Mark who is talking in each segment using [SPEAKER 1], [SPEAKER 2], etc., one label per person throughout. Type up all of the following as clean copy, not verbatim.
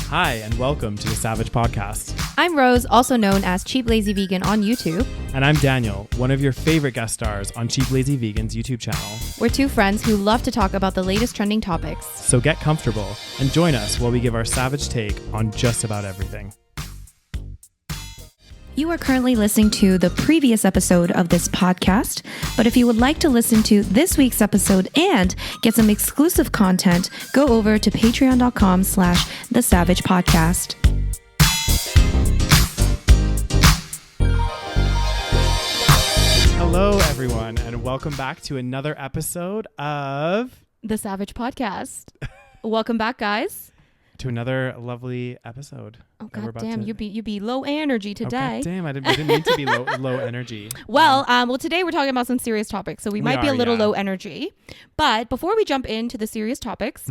[SPEAKER 1] Hi, and welcome to the SaVeg Podcast.
[SPEAKER 2] I'm Rose, also known as Cheap Lazy Vegan on YouTube.
[SPEAKER 1] And I'm Daniel, one of your favorite guest stars on Cheap Lazy Vegan's YouTube channel.
[SPEAKER 2] We're two friends who love to talk about the latest trending topics.
[SPEAKER 1] So get comfortable and join us while we give our savage take on just about everything.
[SPEAKER 2] You are currently listening to the previous episode of this podcast, but if you would like to listen to this week's episode and get some exclusive content, go over to patreon.com/the SaVeg Podcast.
[SPEAKER 1] Hello, everyone, and welcome back to another episode of
[SPEAKER 2] The SaVeg Podcast. Welcome back, guys.
[SPEAKER 1] To another lovely episode.
[SPEAKER 2] Oh god damn, you be low energy today.
[SPEAKER 1] Oh, god damn, I didn't mean to be low energy.
[SPEAKER 2] Well, today we're talking about some serious topics, so we might be a little low energy. But before we jump into the serious topics,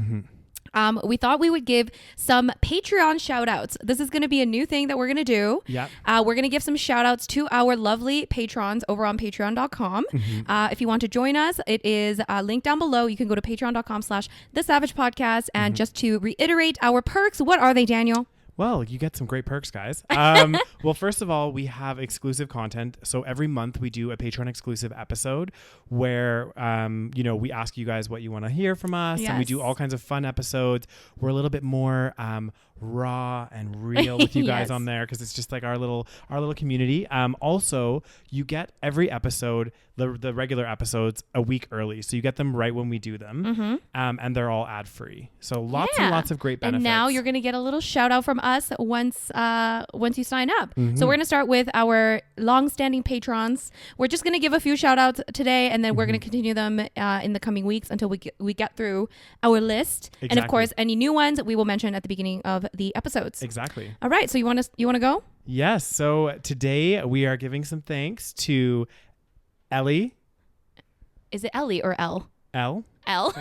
[SPEAKER 2] we thought we would give some Patreon shout outs. This is going to be a new thing that we're going to do.
[SPEAKER 1] Yeah.
[SPEAKER 2] We're going to give some shout outs to our lovely patrons over on patreon.com. If you want to join us, it is linked down below. You can go to patreon.com/the SaVeg Podcast. And just to reiterate our perks, what are they, Daniel?
[SPEAKER 1] Well, you get some great perks, guys. Well, first of all, we have exclusive content. So every month we do a Patreon exclusive episode where, we ask you guys what you want to hear from us. Yes. And we do all kinds of fun episodes. We're a little bit more raw and real with you guys on there because it's just like our little community. Also, you get every episode, the regular episodes, a week early. So you get them right when we do them. And they're all ad free. So lots and lots of great benefits. And
[SPEAKER 2] now you're going to get a little shout out from us once you sign up. So we're going to start with our long-standing patrons. We're just going to give a few shout outs today, and then we're going to continue them in the coming weeks until we get through our list. Exactly. And of course, any new ones we will mention at the beginning of the episodes.
[SPEAKER 1] Exactly.
[SPEAKER 2] All right. So you want to go?
[SPEAKER 1] Yes. So today we are giving some thanks to Ellie.
[SPEAKER 2] Is it Ellie or L?
[SPEAKER 1] L.
[SPEAKER 2] L.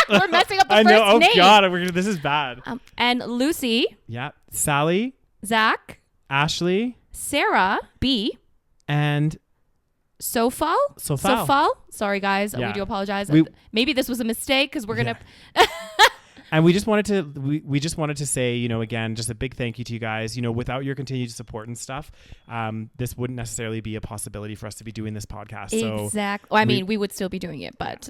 [SPEAKER 2] We're messing up the first
[SPEAKER 1] name. Oh
[SPEAKER 2] name.
[SPEAKER 1] God, this is bad.
[SPEAKER 2] And Lucy.
[SPEAKER 1] Yeah. Sally.
[SPEAKER 2] Zach.
[SPEAKER 1] Ashley.
[SPEAKER 2] Sarah. B.
[SPEAKER 1] And
[SPEAKER 2] Sofal. Sorry, guys. Yeah. We do apologize. Maybe this was a mistake because we're gonna.
[SPEAKER 1] And we just wanted to say, again, just a big thank you to you guys. Without your continued support and stuff, this wouldn't necessarily be a possibility for us to be doing this podcast.
[SPEAKER 2] Exactly. Well, we would still be doing it, but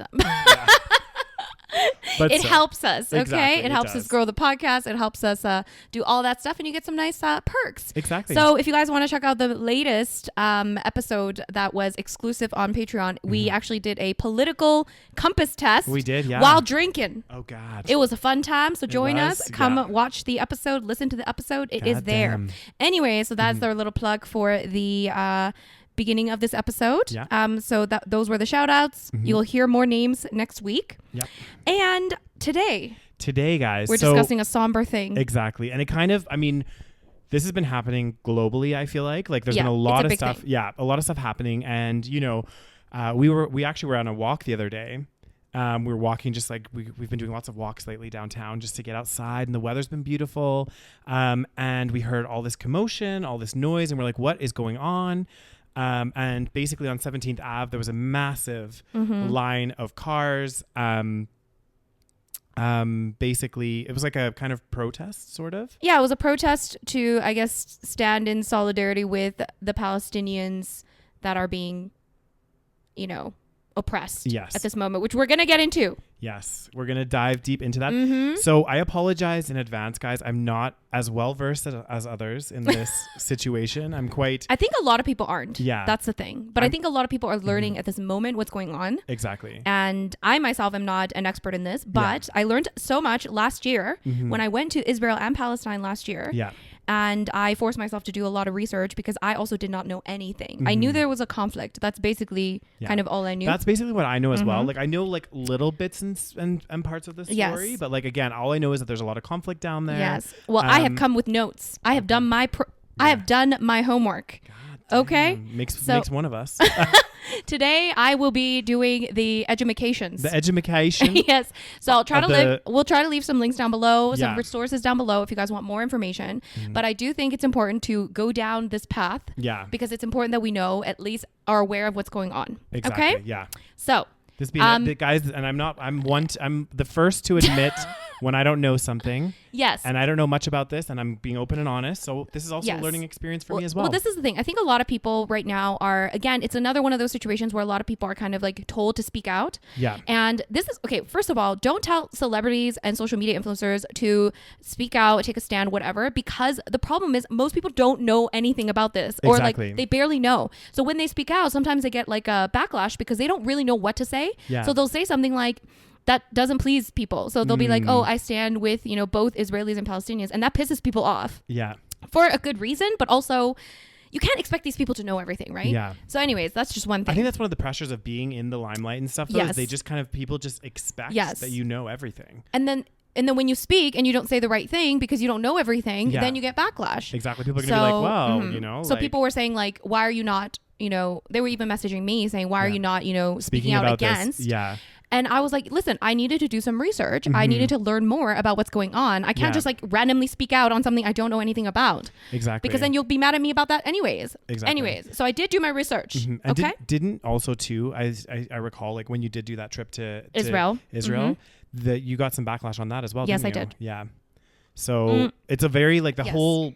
[SPEAKER 1] but
[SPEAKER 2] it helps us. Okay,
[SPEAKER 1] exactly,
[SPEAKER 2] it helps us grow the podcast. It helps us do all that stuff, and you get some nice perks.
[SPEAKER 1] Exactly.
[SPEAKER 2] So if you guys want to check out the latest episode that was exclusive on Patreon, we actually did a political compass test.
[SPEAKER 1] We did, yeah.
[SPEAKER 2] While drinking.
[SPEAKER 1] Oh God.
[SPEAKER 2] It was a fun time. So join us. Come watch the episode. Listen to the episode. It is there. Damn. Anyway, so that's their little plug for the beginning of this episode. Yeah. So those were the shout outs. You'll hear more names next week. Yep. And today,
[SPEAKER 1] guys,
[SPEAKER 2] we're discussing a somber thing.
[SPEAKER 1] Exactly. And it kind of, this has been happening globally, I feel like. Like there's been a lot of stuff. Thing. Yeah, a lot of stuff happening. And, we actually were on a walk the other day. We were walking just like we've been doing lots of walks lately downtown just to get outside, and the weather's been beautiful. And we heard all this commotion, all this noise, and we're like, what is going on? And basically on 17th Ave, there was a massive line of cars. Basically, it was like a kind of protest, sort of. Yeah,
[SPEAKER 2] it was a protest to, I guess, stand in solidarity with the Palestinians that are being, oppressed at this moment, which we're going to get into.
[SPEAKER 1] Yes, we're going to dive deep into that. So I apologize in advance, guys. I'm not as well versed as others in this situation. I
[SPEAKER 2] think a lot of people aren't.
[SPEAKER 1] Yeah.
[SPEAKER 2] That's the thing. But I think a lot of people are learning at this moment what's going on.
[SPEAKER 1] Exactly.
[SPEAKER 2] And I myself am not an expert in this, but I learned so much last year when I went to Israel and Palestine last year.
[SPEAKER 1] Yeah.
[SPEAKER 2] And I forced myself to do a lot of research because I also did not know anything. I knew there was a conflict. That's basically kind of all I knew.
[SPEAKER 1] That's basically what I know as well. Like I know like little bits and parts of the story, but like again, all I know is that there's a lot of conflict down there.
[SPEAKER 2] Yes. Well, I have come with notes. I have done my I have done my homework.
[SPEAKER 1] God damn. Okay. Makes one of us.
[SPEAKER 2] Today I will be doing the edumacations.
[SPEAKER 1] The edumacation?
[SPEAKER 2] Yes. So we'll try to leave some links down below, some resources down below if you guys want more information. But I do think it's important to go down this path. Yeah. Because it's important that we know, at least are aware of what's going on.
[SPEAKER 1] Exactly.
[SPEAKER 2] Okay?
[SPEAKER 1] Yeah.
[SPEAKER 2] So
[SPEAKER 1] this being guys, and I'm the first to admit when I don't know something.
[SPEAKER 2] Yes.
[SPEAKER 1] And I don't know much about this, and I'm being open and honest. So this is also a learning experience for me as well.
[SPEAKER 2] Well, this is the thing. I think a lot of people right now are, again, it's another one of those situations where a lot of people are kind of like told to speak out.
[SPEAKER 1] Yeah.
[SPEAKER 2] And this is, okay, first of all, don't tell celebrities and social media influencers to speak out, take a stand, whatever, because the problem is most people don't know anything about this, or like they barely know. So when they speak out, sometimes they get like a backlash because they don't really know what to say.
[SPEAKER 1] Yeah.
[SPEAKER 2] So they'll say something like, that doesn't please people. So they'll be like, oh, I stand with, you know, both Israelis and Palestinians. And that pisses people off.
[SPEAKER 1] Yeah.
[SPEAKER 2] For a good reason, but also you can't expect these people to know everything, right?
[SPEAKER 1] Yeah.
[SPEAKER 2] So anyways, that's just one thing.
[SPEAKER 1] I think that's one of the pressures of being in the limelight and stuff, though, is they just kind of, people just expect that you know everything. And then
[SPEAKER 2] when you speak and you don't say the right thing because you don't know everything, then you get backlash.
[SPEAKER 1] Exactly. People are going to be like, well, you know.
[SPEAKER 2] So people were saying like, why are you not, you know, they were even messaging me saying, why are you not, you know, speaking out against?
[SPEAKER 1] This. Yeah.
[SPEAKER 2] And I was like, listen, I needed to do some research. I needed to learn more about what's going on. I can't just like randomly speak out on something I don't know anything about.
[SPEAKER 1] Exactly.
[SPEAKER 2] Because then you'll be mad at me about that anyways.
[SPEAKER 1] Exactly.
[SPEAKER 2] Anyways, so I did do my research.
[SPEAKER 1] And
[SPEAKER 2] okay.
[SPEAKER 1] Didn't also too, I recall like when you did do that trip to
[SPEAKER 2] Israel,
[SPEAKER 1] that you got some backlash on that as well.
[SPEAKER 2] Yes,
[SPEAKER 1] didn't
[SPEAKER 2] I
[SPEAKER 1] you?
[SPEAKER 2] did.
[SPEAKER 1] Yeah. So it's a very like the whole,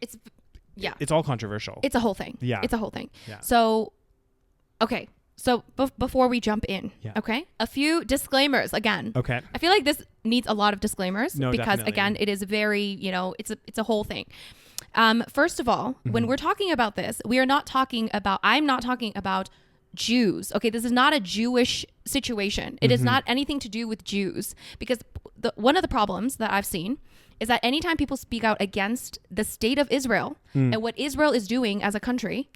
[SPEAKER 1] it's all controversial.
[SPEAKER 2] It's a whole thing.
[SPEAKER 1] Yeah.
[SPEAKER 2] It's a whole thing.
[SPEAKER 1] Yeah.
[SPEAKER 2] So, okay. So before we jump in, okay, a few disclaimers again.
[SPEAKER 1] Okay.
[SPEAKER 2] I feel like this needs a lot of disclaimers because
[SPEAKER 1] definitely.
[SPEAKER 2] Again, it is very, you know, it's a whole thing. First of all, when we're talking about this, I'm not talking about Jews. Okay, this is not a Jewish situation. It is not anything to do with Jews, because one of the problems that I've seen is that anytime people speak out against the state of Israel and what Israel is doing as a country,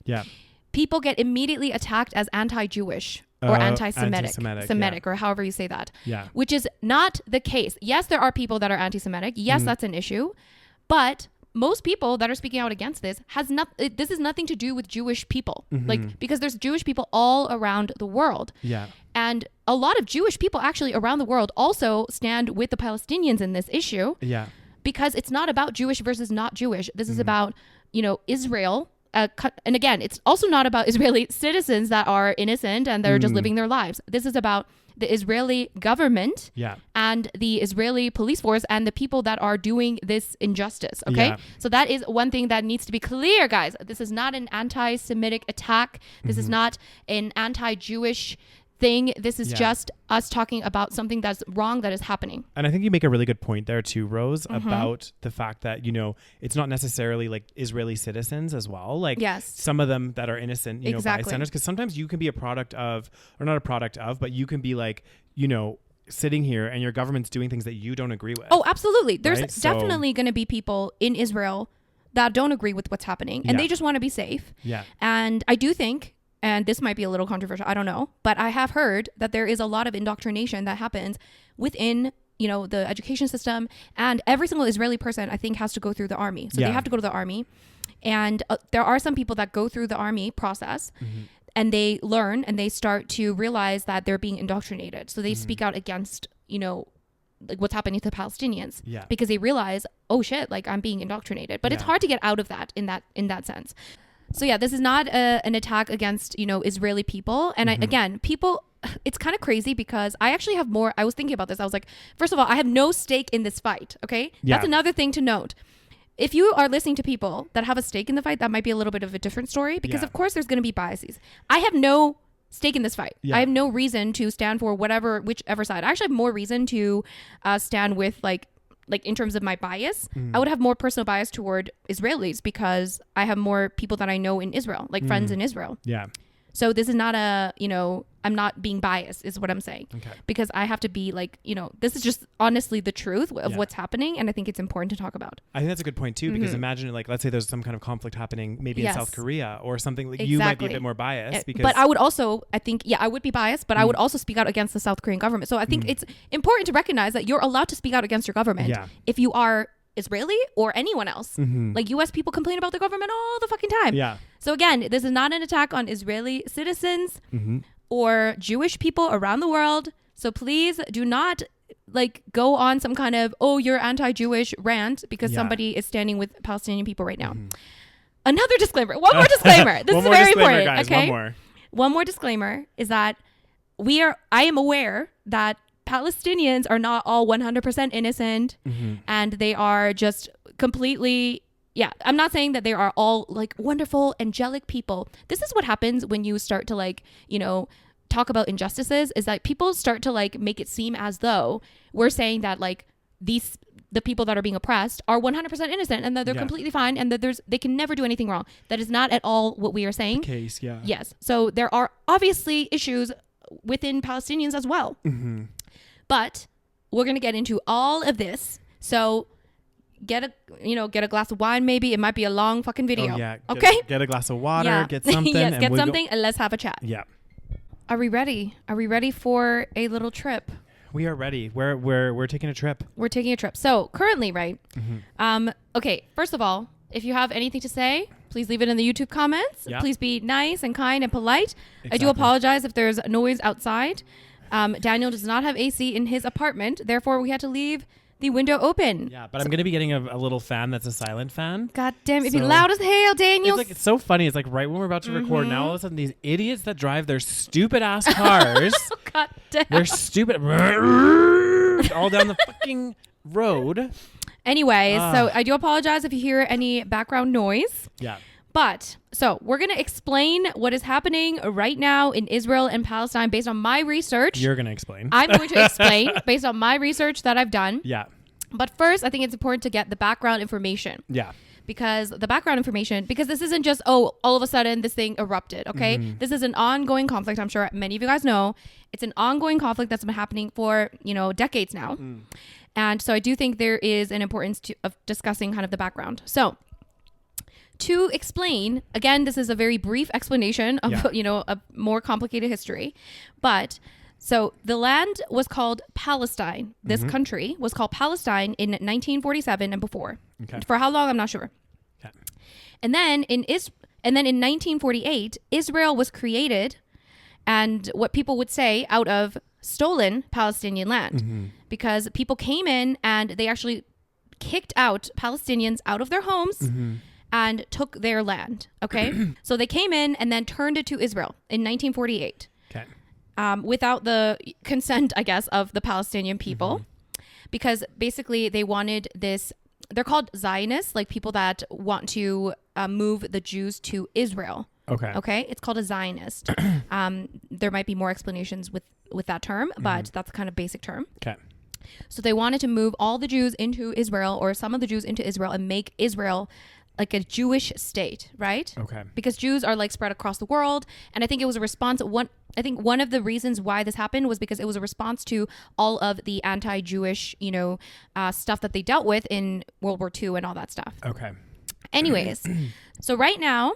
[SPEAKER 2] people get immediately attacked as anti-Jewish or anti-Semitic, or however you say that, which is not the case. Yes, there are people that are anti-Semitic. Yes, that's an issue. But most people that are speaking out against this this is nothing to do with Jewish people, like, because there's Jewish people all around the world. Yeah. And a lot of Jewish people actually around the world also stand with the Palestinians in this issue. Yeah. Because it's not about Jewish versus not Jewish. This is about, you know, Israel. And again, it's also not about Israeli citizens that are innocent and they're just living their lives. This is about the Israeli government and the Israeli police force and the people that are doing this injustice. Okay. Yeah. So that is one thing that needs to be clear, guys. This is not an anti-Semitic attack. This is not an anti-Jewish thing. This is just us talking about something that's wrong that is happening. And
[SPEAKER 1] I think you make a really good point there too, Rose, about the fact that, you know, it's not necessarily like Israeli citizens as well. Like some of them that are innocent, you know, bystanders, because sometimes you can be a product of, or not a product of, but you can be like, you know, sitting here and your government's doing things that you don't agree with.
[SPEAKER 2] Oh, absolutely. There's definitely going to be people in Israel that don't agree with what's happening and they just want to be safe. Yeah. And I do think, and this might be a little controversial, I don't know, but I have heard that there is a lot of indoctrination that happens within, you know, the education system, and every single Israeli person, I think, has to go through the army. So they have to go to the army, and there are some people that go through the army process and they learn and they start to realize that they're being indoctrinated. So they speak out against, you know, like what's happening to the Palestinians because they realize, oh shit, like I'm being indoctrinated. But it's hard to get out of that in that sense. So yeah, this is not an attack against, you know, Israeli people. And again, people, it's kind of crazy because I actually have more. I was thinking about this. I was like, first of all, I have no stake in this fight. Okay. Yeah. That's another thing to note. If you are listening to people that have a stake in the fight, that might be a little bit of a different story because of course there's going to be biases. I have no stake in this fight. I have no reason to stand for whichever side. I actually have more reason to stand with like in terms of my bias, I would have more personal bias toward Israelis because I have more people that I know in Israel, like friends in Israel. Yeah. So this is not I'm not being biased is what I'm saying. Okay. Because I have to be like, you know, this is just honestly the truth of what's happening. And I think it's important to talk about.
[SPEAKER 1] I think that's a good point too, because imagine like, let's say there's some kind of conflict happening maybe in South Korea or something, like you might be a bit more biased.
[SPEAKER 2] But I would also, I think, I would be biased, but I would also speak out against the South Korean government. So I think it's important to recognize that you're allowed to speak out against your government if you are Israeli or anyone else. Like US people complain about the government all the fucking time. Yeah. So again, this is not an attack on Israeli citizens or Jewish people around the world. So please do not like go on some kind of, oh, you're anti-Jewish rant because somebody is standing with Palestinian people right now. Another disclaimer. One more disclaimer. This is very important.
[SPEAKER 1] Guys,
[SPEAKER 2] okay. One more disclaimer is that I am aware that Palestinians are not all 100% innocent, and they are just completely, I'm not saying that they are all like wonderful, angelic people. This is what happens when you start to like, talk about injustices, is that people start to like make it seem as though we're saying that like the people that are being oppressed are 100% innocent and that they're completely fine and that they can never do anything wrong. That is not at all what we are saying.
[SPEAKER 1] The case, yeah.
[SPEAKER 2] Yes. So there are obviously issues within Palestinians as well. But we're going to get into all of this. So get a glass of wine maybe. It might be a long fucking video.
[SPEAKER 1] Oh, yeah.
[SPEAKER 2] Okay?
[SPEAKER 1] Get a glass of water, get something.
[SPEAKER 2] Yes, get something and let's have a chat.
[SPEAKER 1] Yeah.
[SPEAKER 2] Are we ready? Are we ready for a little trip?
[SPEAKER 1] We are ready. We're taking a trip.
[SPEAKER 2] We're taking a trip. So currently, right? Okay. First of all, if you have anything to say, please leave it in the YouTube comments.
[SPEAKER 1] Yeah.
[SPEAKER 2] Please be nice and kind and polite.
[SPEAKER 1] Exactly.
[SPEAKER 2] I do apologize if there's noise outside. Daniel does not have AC in his apartment. Therefore, we had to leave the window open.
[SPEAKER 1] Yeah, but I'm going to be getting a little fan that's a silent fan.
[SPEAKER 2] God damn, it'd be loud as hell, Daniel.
[SPEAKER 1] It's so funny. It's like right when we're about to record, now all of a sudden these idiots that drive their stupid ass cars,
[SPEAKER 2] God damn.
[SPEAKER 1] they're stupid, all down the fucking road.
[SPEAKER 2] Anyways, so I do apologize if you hear any background noise.
[SPEAKER 1] Yeah.
[SPEAKER 2] But, so we're going to explain what is happening right now in Israel and Palestine based on my research.
[SPEAKER 1] You're going to explain.
[SPEAKER 2] I'm going to explain based on my research that I've done.
[SPEAKER 1] Yeah.
[SPEAKER 2] But first, I think it's important to get the background information.
[SPEAKER 1] Yeah.
[SPEAKER 2] Because this isn't just, all of a sudden this thing erupted, okay? This is an ongoing conflict. I'm sure many of you guys know. It's an ongoing conflict that's been happening for, decades now. And so I do think there is an importance of discussing kind of the background. So, to explain, again, this is a very brief explanation of, a more complicated history. But so the land was called Palestine. This country was called Palestine in 1947 and before. Okay. For how long, I'm not sure. Okay. And then in 1948, Israel was created, and what people would say, out of stolen Palestinian land, because people came in and they actually kicked out Palestinians out of their homes. And took their land, okay? So they came in and then turned it to Israel in 1948. Okay. Without the consent, I guess, of the Palestinian people. Because basically they wanted this, they're called Zionists, like people that want to move the Jews to Israel. Okay. Okay? It's called a Zionist. There might be more explanations with that term, but that's the kind of basic term. Okay. So they wanted to move all the Jews into Israel, or some of the Jews into Israel, and make Israel like a Jewish state, right? Okay. Because Jews are like spread across the world. And I think it was a response. I think one of the reasons why this happened was because it was a response to all of the anti-Jewish, stuff that they dealt with in World War II and all that stuff. Okay. Anyways, so right now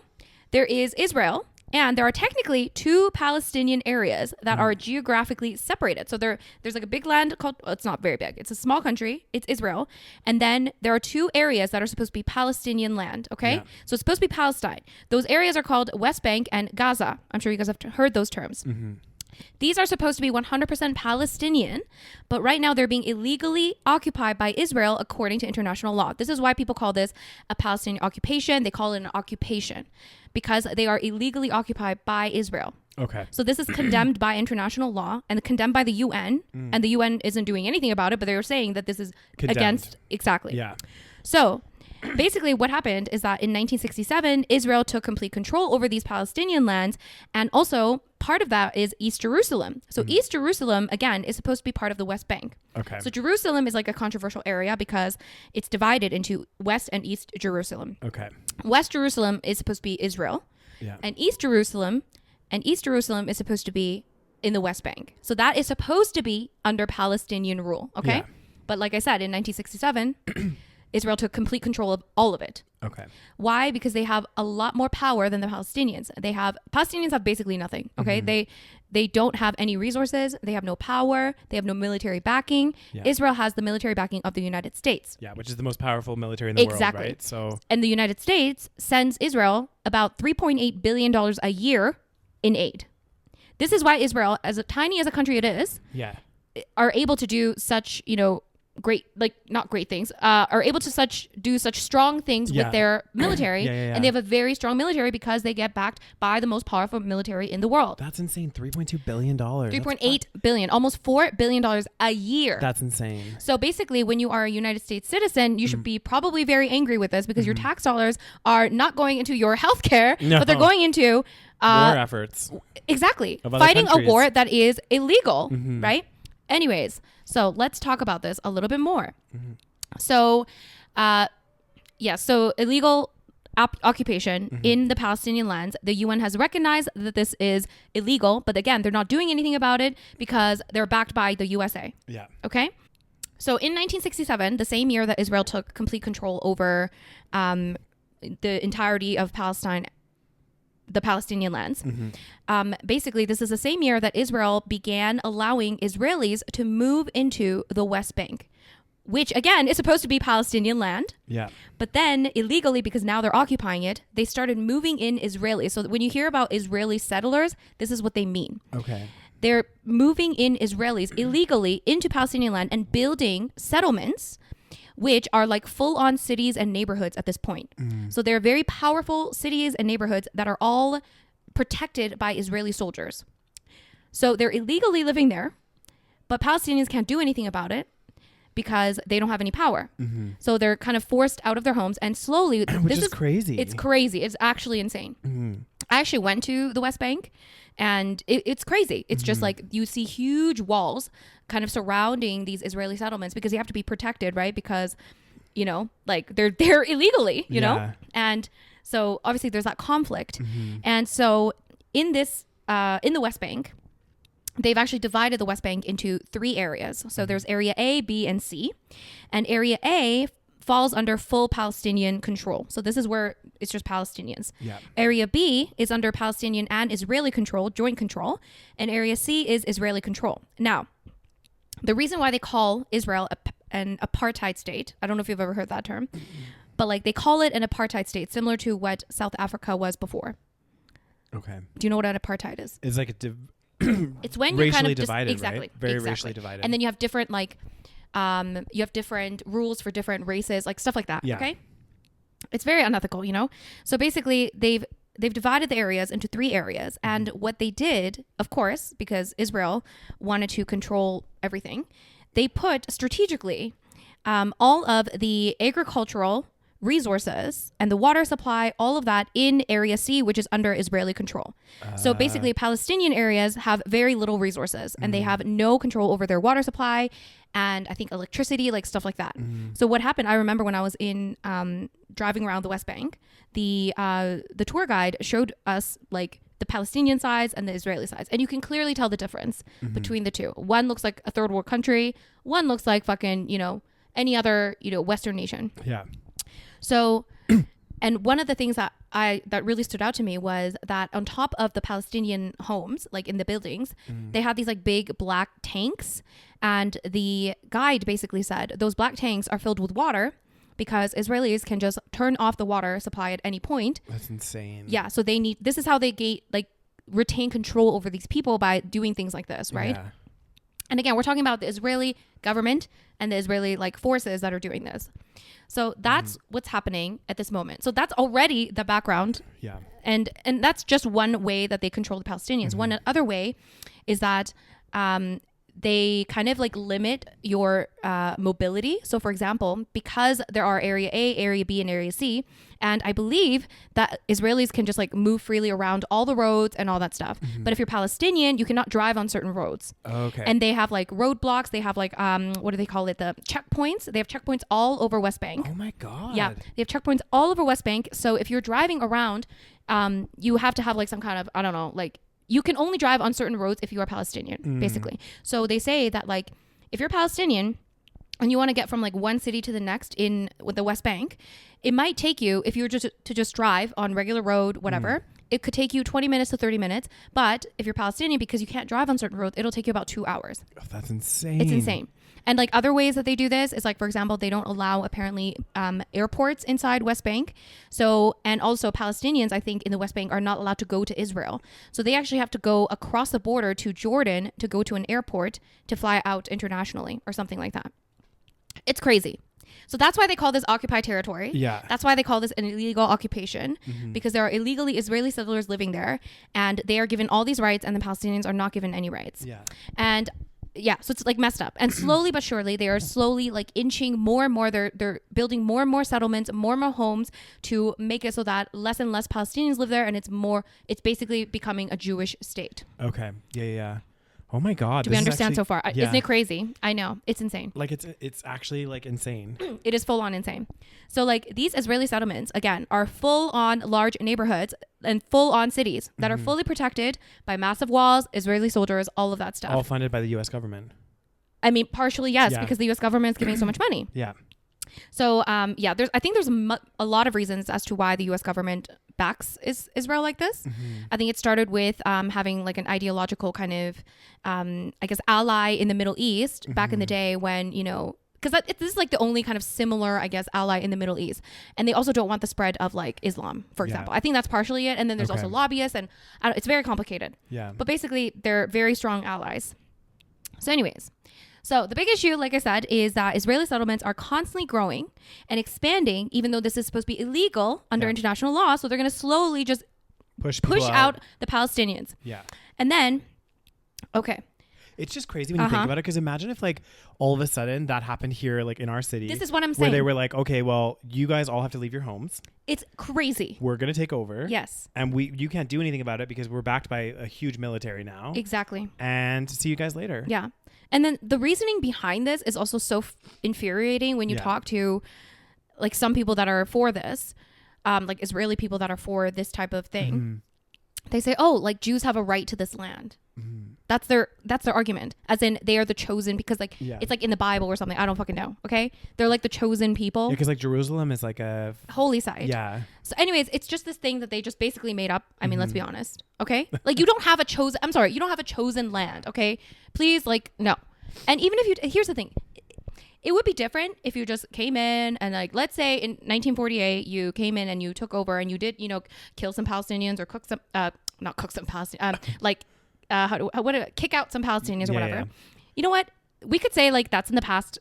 [SPEAKER 2] there is Israel. And there are technically two Palestinian areas that are geographically separated. So there's like a big land called, it's not very big. It's a small country. It's Israel. And then there are two areas that are supposed to be Palestinian land. Okay. Yeah. So it's supposed to be Palestine. Those areas are called West Bank and Gaza. I'm sure you guys have heard those terms. These are supposed to be 100% Palestinian, but right now they're being illegally occupied by Israel according to international law. This is why people call this a Palestinian occupation. They call it an occupation because they are illegally occupied by Israel. Okay. So this is condemned by international law and condemned by the UN, and the UN isn't doing anything about it, but they're saying that this is against, exactly. Yeah. So basically what happened is that in 1967, Israel took complete control over these Palestinian lands, and also part of that is East Jerusalem. So East Jerusalem, again, is supposed to be part of the West Bank. Okay. So Jerusalem is like a controversial area because it's divided into West and East Jerusalem. Okay. West Jerusalem is supposed to be Israel. Yeah. And East Jerusalem is supposed to be in the West Bank. So that is supposed to be under Palestinian rule. Okay. Yeah. But like I said, in 1967, Israel took complete control of all of it. Okay. Why? Because they have a lot more power than the Palestinians. Palestinians have basically nothing. Okay. They don't have any resources. They have no power. They have no military backing. Yeah. Israel has the military backing of the United States. Yeah, which is the most powerful military in the world, right? So, and the United States sends Israel about $3.8 billion a year in aid. This is why Israel, as tiny as a country it is, are able to do such, not great things, are able to do such strong things with their military. And they have a very strong military because they get backed by the most powerful military in the world.
[SPEAKER 1] That's insane. $3.2 billion.
[SPEAKER 2] $3.8 billion, almost $4 billion a year.
[SPEAKER 1] That's insane.
[SPEAKER 2] So basically, when you are a United States citizen, you should be probably very angry with this because your tax dollars are not going into your healthcare, but they're going into
[SPEAKER 1] war efforts.
[SPEAKER 2] Exactly. Fighting a war that is illegal, right? Anyways, so let's talk about this a little bit more. So, so illegal occupation in the Palestinian lands. The UN has recognized that this is illegal, but again, they're not doing anything about it because they're backed by the USA.
[SPEAKER 1] Yeah.
[SPEAKER 2] Okay. So in 1967, the same year that Israel took complete control over the entirety of Palestine, the Palestinian lands. Basically, this is the same year that Israel began allowing Israelis to move into the West Bank, which again is supposed to be Palestinian land. Yeah. But then illegally, because now they're occupying it, they started moving in Israelis. So when you hear about Israeli settlers, this is what they mean. Okay. They're moving in Israelis illegally into Palestinian land and building settlements, which are like full-on cities and neighborhoods at this point. So they're very powerful cities and neighborhoods that are all protected by Israeli soldiers. So they're illegally living there, but Palestinians can't do anything about it because they don't have any power. So they're kind of forced out of their homes, and slowly...
[SPEAKER 1] This is crazy.
[SPEAKER 2] It's crazy. It's actually insane. I actually went to the West Bank, and it's crazy. It's just like you see huge walls kind of surrounding these Israeli settlements because you have to be protected, right? Because, you know, like they're there illegally, you know? And so obviously there's that conflict. And so in this, in the West Bank, they've actually divided the West Bank into 3 areas. So there's area A, B, and C. And area A falls under full Palestinian control. So this is where it's just Palestinians. Area B is under Palestinian and Israeli control, joint control. And area C is Israeli control. Now, the reason why they call Israel an apartheid state, I don't know if you've ever heard that term, but like they call it an apartheid state, similar to what South Africa was before. Okay. Do you know what an apartheid is?
[SPEAKER 1] It's like
[SPEAKER 2] it's when you're kind of
[SPEAKER 1] divided,
[SPEAKER 2] exactly,
[SPEAKER 1] right? Very racially divided.
[SPEAKER 2] And then you have different you have different rules for different races, like stuff like that. Yeah. Okay. It's very unethical, you know? So basically they've divided the areas into 3 areas. And what they did, of course, because Israel wanted to control everything, they put strategically all of the agricultural resources and the water supply, all of that in area C, which is under Israeli control. So basically Palestinian areas have very little resources and they have no control over their water supply and I think electricity, like stuff like that. So what happened, I remember when I was in driving around the West Bank, the tour guide showed us like the Palestinian sides and the Israeli sides. And you can clearly tell the difference between the two. One looks like a third world country. One looks like fucking, you know, any other, you know, Western nation. Yeah. So, and one of the things that really stood out to me was that on top of the Palestinian homes, like in the buildings, they had these like big black tanks. And the guide basically said those black tanks are filled with water because Israelis can just turn off the water supply at any point.
[SPEAKER 1] That's insane.
[SPEAKER 2] Yeah. So this is how they retain control over these people by doing things like this, right? Yeah. And again, we're talking about the Israeli government and the Israeli like forces that are doing this. So that's what's happening at this moment. So that's already the background. Yeah. And that's just one way that they control the Palestinians. One other way is that they kind of like limit your mobility. So for example, because there are area A, area B, and area C, and I believe that Israelis can just like move freely around all the roads and all that stuff. But if you're Palestinian, you cannot drive on certain roads. Okay. And they have like roadblocks. They have like, what do they call it? The checkpoints. They have checkpoints all over West Bank.
[SPEAKER 1] Oh my God.
[SPEAKER 2] Yeah. They have checkpoints all over West Bank. So if you're driving around, you have to have like some kind of, I don't know, like, you can only drive on certain roads if you are Palestinian, basically. So they say that like, if you're Palestinian and you want to get from like one city to the next with the West Bank, it might take you, if you were just drive on regular road, whatever, it could take you 20 minutes to 30 minutes. But if you're Palestinian, because you can't drive on certain roads, it'll take you about 2 hours.
[SPEAKER 1] Oh, that's insane.
[SPEAKER 2] It's insane. And like other ways that they do this is like, for example, they don't allow apparently airports inside West Bank. So, and also Palestinians, I think in the West Bank are not allowed to go to Israel. So they actually have to go across the border to Jordan to go to an airport to fly out internationally or something like that. It's crazy. So that's why they call this occupied territory.
[SPEAKER 1] Yeah.
[SPEAKER 2] That's why they call this an illegal occupation, because there are illegally Israeli settlers living there, and they are given all these rights, and the Palestinians are not given any rights.
[SPEAKER 1] Yeah.
[SPEAKER 2] And yeah, so it's like messed up. And slowly but surely, they are slowly like inching more and more. They're building more and more settlements, more and more homes to make it so that less and less Palestinians live there, and it's basically becoming a Jewish state.
[SPEAKER 1] Okay. Yeah. Oh my God.
[SPEAKER 2] Do we understand so far?
[SPEAKER 1] Yeah.
[SPEAKER 2] Isn't it crazy? I know. It's insane.
[SPEAKER 1] Like it's actually like insane.
[SPEAKER 2] It is full on insane. So like these Israeli settlements, again, are full on large neighborhoods and full on cities that are fully protected by massive walls, Israeli soldiers, all of that stuff.
[SPEAKER 1] All funded by the U.S. government.
[SPEAKER 2] I mean, partially, yes, because the U.S. government is giving so much money.
[SPEAKER 1] Yeah.
[SPEAKER 2] So, I think there's a lot of reasons as to why the U.S. government backs Israel like this. I think it started with having like an ideological kind of, ally in the Middle East back in the day when, because this is like the only kind of similar, I guess, ally in the Middle East. And they also don't want the spread of like Islam, for example. I think that's partially it. And then there's also lobbyists, and it's very complicated.
[SPEAKER 1] Yeah.
[SPEAKER 2] But basically, they're very strong allies. So anyways. So the big issue, like I said, is that Israeli settlements are constantly growing and expanding, even though this is supposed to be illegal under international law. So they're going to slowly just push out the Palestinians.
[SPEAKER 1] Yeah.
[SPEAKER 2] And then, okay.
[SPEAKER 1] It's just crazy when you think about it, because imagine if like all of a sudden that happened here, like in our city.
[SPEAKER 2] This is what I'm saying.
[SPEAKER 1] Where they were like, okay, well, you guys all have to leave your homes.
[SPEAKER 2] It's crazy.
[SPEAKER 1] We're going to take over.
[SPEAKER 2] Yes.
[SPEAKER 1] And you can't do anything about it because we're backed by a huge military now.
[SPEAKER 2] Exactly.
[SPEAKER 1] And see you guys later.
[SPEAKER 2] Yeah. And then the reasoning behind this is also so infuriating when you talk to like some people that are for this, like Israeli people that are for this type of thing. They say, oh, like Jews have a right to this land. That's their argument, as in they are the chosen, because like it's like in the Bible or something. I don't fucking know. Okay. They're like the chosen people.
[SPEAKER 1] Yeah, because like Jerusalem is like a
[SPEAKER 2] holy site.
[SPEAKER 1] Yeah.
[SPEAKER 2] So anyways, it's just this thing that they just basically made up. I mean, let's be honest. Okay. Like you don't have a chosen land. Okay. Please, like, no. And even if here's the thing. It would be different if you just came in and like, let's say in 1948, you came in and you took over and you did, kill some Palestinians or kick out some Palestinians or whatever. Yeah. You know what? We could say like that's in the past,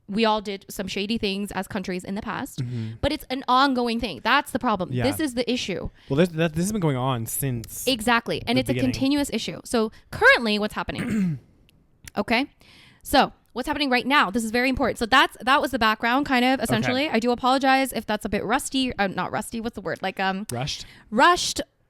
[SPEAKER 2] we all did some shady things as countries in the past, but it's an ongoing thing. That's the problem. Yeah. This is the issue.
[SPEAKER 1] Well, this has been going on since.
[SPEAKER 2] Exactly. And it's a continuous issue. So currently what's happening? Okay. So what's happening right now? This is very important. So that was the background kind of essentially. Okay. I do apologize if that's a bit rusty. Not rusty. What's the word? Like,
[SPEAKER 1] rushed.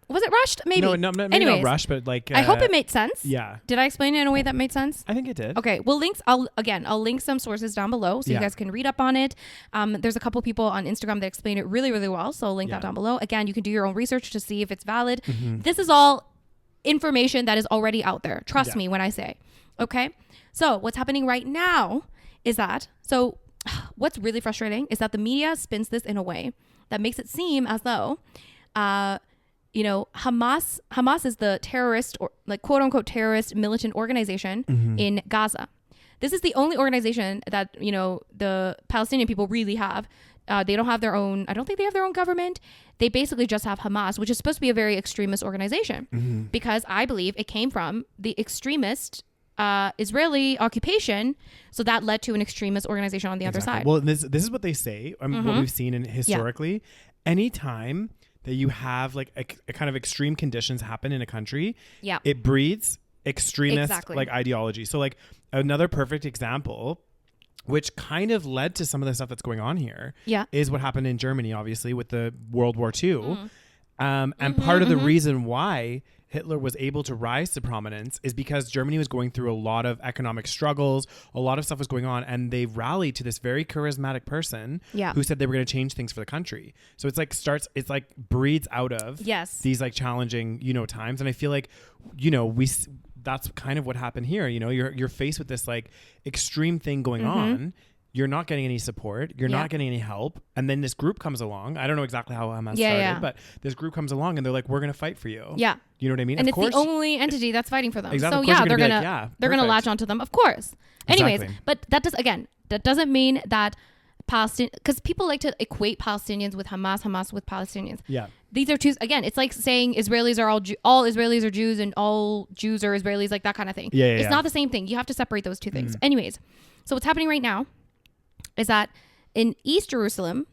[SPEAKER 2] Was it rushed? Maybe.
[SPEAKER 1] No, maybe not rushed, but like.
[SPEAKER 2] I hope it made sense.
[SPEAKER 1] Yeah.
[SPEAKER 2] Did I explain it in a way that made sense?
[SPEAKER 1] I think it did.
[SPEAKER 2] Okay. Well, I'll link some sources down below so you guys can read up on it. There's a couple people on Instagram that explain it really, really well. So I'll link that down below. Again, you can do your own research to see if it's valid. This is all information that is already out there. Trust me when I say. Okay. So what's happening right now is that, what's really frustrating is that the media spins this in a way that makes it seem as though, Hamas is the terrorist or like quote unquote terrorist militant organization in Gaza. This is the only organization that, the Palestinian people really have. They don't have their own, I don't think they have their own government. They basically just have Hamas, which is supposed to be a very extremist organization because I believe it came from the extremist Israeli occupation, so that led to an extremist organization on the other side.
[SPEAKER 1] Well, this is what they say. What we've seen historically. Anytime that you have like a kind of extreme conditions happen in a country, it breeds extremist like ideology. So like another perfect example, which kind of led to some of the stuff that's going on here, is what happened in Germany, obviously with the World War II, and part of the reason why Hitler was able to rise to prominence is because Germany was going through a lot of economic struggles. A lot of stuff was going on, and they rallied to this very charismatic person who said they were going to change things for the country. So it's like breeds out of these like challenging, times. And I feel like, that's kind of what happened here. You're faced with this like extreme thing going on. You're not getting any support. You're not getting any help. And then this group comes along. I don't know exactly how Hamas started, but this group comes along and they're like, we're going to fight for you. Yeah. You know what I mean?
[SPEAKER 2] And it's the only entity that's fighting for them.
[SPEAKER 1] Exactly.
[SPEAKER 2] So they're going to latch onto them. Of course. Anyways, but that doesn't mean that Palestine, because people like to equate Palestinians with Hamas with Palestinians. Yeah. These are two, again, it's like saying Israelis are all Israelis are Jews and all Jews are Israelis, like that kind of thing. It's not the same thing. You have to separate those two things. Anyways, so what's happening right now is that in East Jerusalem,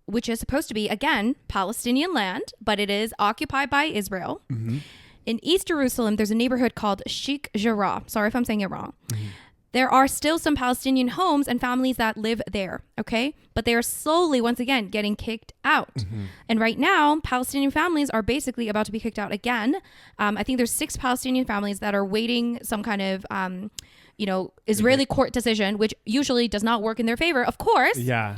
[SPEAKER 2] which is supposed to be, again, Palestinian land, but it is occupied by Israel.
[SPEAKER 1] Mm-hmm.
[SPEAKER 2] In East Jerusalem, there's a neighborhood called Sheikh Jarrah. Sorry if I'm saying it wrong. Mm-hmm. There are still some Palestinian homes and families that live there, okay? But they are slowly, once again, getting kicked out. Mm-hmm. And right now, Palestinian families are basically about to be kicked out again. I think there's 6 Palestinian families that are waiting some kind of, Israeli court decision, which usually does not work in their favor, of course.
[SPEAKER 1] Yeah.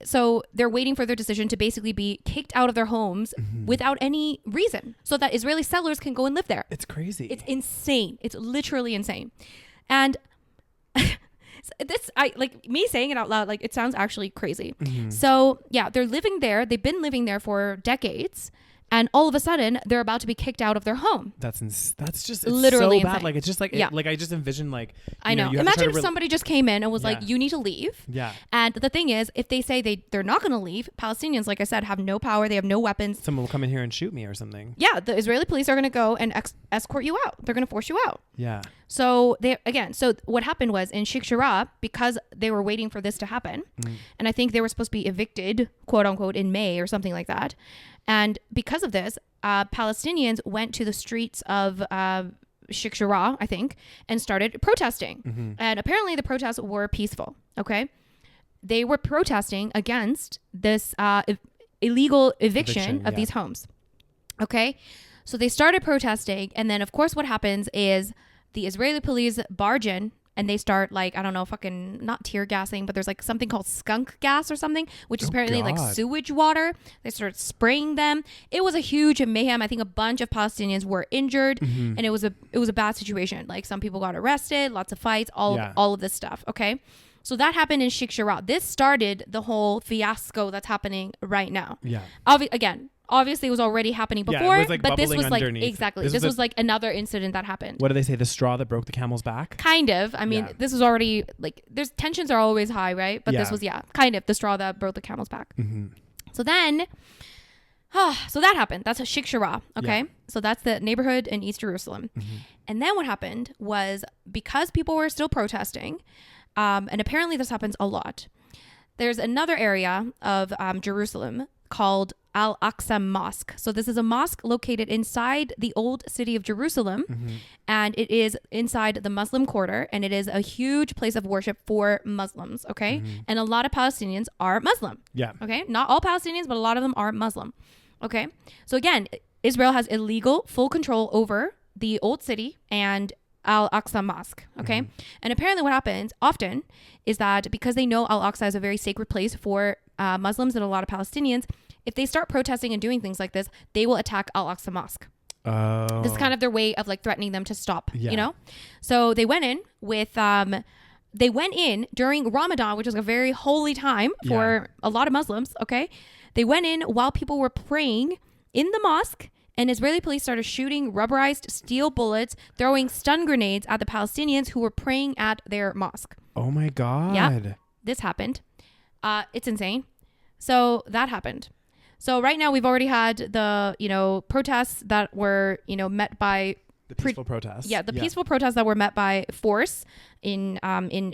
[SPEAKER 2] So they're waiting for their decision to basically be kicked out of their homes without any reason so that Israeli settlers can go and live there.
[SPEAKER 1] It's crazy.
[SPEAKER 2] It's insane. It's literally insane. And me saying it out loud, like, it sounds actually crazy. Mm-hmm. So yeah, they're living there. They've been living there for decades. And all of a sudden, they're about to be kicked out of their home.
[SPEAKER 1] That's just
[SPEAKER 2] literally
[SPEAKER 1] so bad.
[SPEAKER 2] Insane.
[SPEAKER 1] Like, it's just like, I just envision like,
[SPEAKER 2] I know. Imagine if somebody just came in and was like, you need to leave.
[SPEAKER 1] Yeah.
[SPEAKER 2] And the thing is, if they say they're not going to leave, Palestinians, like I said, have no power. They have no weapons.
[SPEAKER 1] Someone will come in here and shoot me or something.
[SPEAKER 2] Yeah. The Israeli police are going to go and escort you out. They're going to force you out.
[SPEAKER 1] Yeah.
[SPEAKER 2] So so what happened was in Sheikh Jarrah, because they were waiting for this to happen, and I think they were supposed to be evicted, quote unquote, in May or something like that. And because of this, Palestinians went to the streets of Sheikh Jarrah, I think, and started protesting. Mm-hmm. And apparently the protests were peaceful. Okay. They were protesting against this illegal eviction of these homes. Okay. So they started protesting. And then, of course, what happens is the Israeli police barge in and they start, like, I don't know, fucking not tear gassing, but there's like something called skunk gas or something, which is apparently like sewage water. They started spraying them. It was a huge mayhem. I think a bunch of Palestinians were injured, and it was a bad situation. Like, some people got arrested, lots of fights, all of this stuff. Okay. So that happened in Sheikh Jarrah. This started the whole fiasco that's happening right now. Yeah. Obviously it was already happening before, but this was like, exactly. This was like another incident that happened.
[SPEAKER 1] What do they say? The straw that broke the camel's back?
[SPEAKER 2] Kind of. I mean, this was already like, there's tensions are always high, right? But this was, kind of the straw that broke the camel's back. Mm-hmm. So then, so that happened. That's a Sheikh Jarrah. Okay. Yeah. So that's the neighborhood in East Jerusalem. Mm-hmm. And then what happened was, because people were still protesting, and apparently this happens a lot, there's another area of Jerusalem called Al-Aqsa Mosque. So this is a mosque located inside the old city of Jerusalem, and it is inside the Muslim quarter, and it is a huge place of worship for Muslims, okay? And a lot of Palestinians are Muslim. Yeah. Okay? Not all Palestinians, but a lot of them are Muslim. Okay? So again, Israel has illegal full control over the old city and Al-Aqsa Mosque, okay? And apparently what happens often is that because they know Al-Aqsa is a very sacred place for Muslims and a lot of Palestinians, if they start protesting and doing things like this, they will attack Al-Aqsa Mosque. Oh. This is kind of their way of like threatening them to stop, you know? So they went in with, during Ramadan, which is a very holy time for a lot of Muslims, okay? They went in while people were praying in the mosque, and Israeli police started shooting rubberized steel bullets, throwing stun grenades at the Palestinians who were praying at their mosque.
[SPEAKER 1] Oh my God.
[SPEAKER 2] Yeah, this happened. It's insane. So that happened. So right now we've already had the, protests that were, met by
[SPEAKER 1] the peaceful protests.
[SPEAKER 2] Yeah, the peaceful protests that were met by force in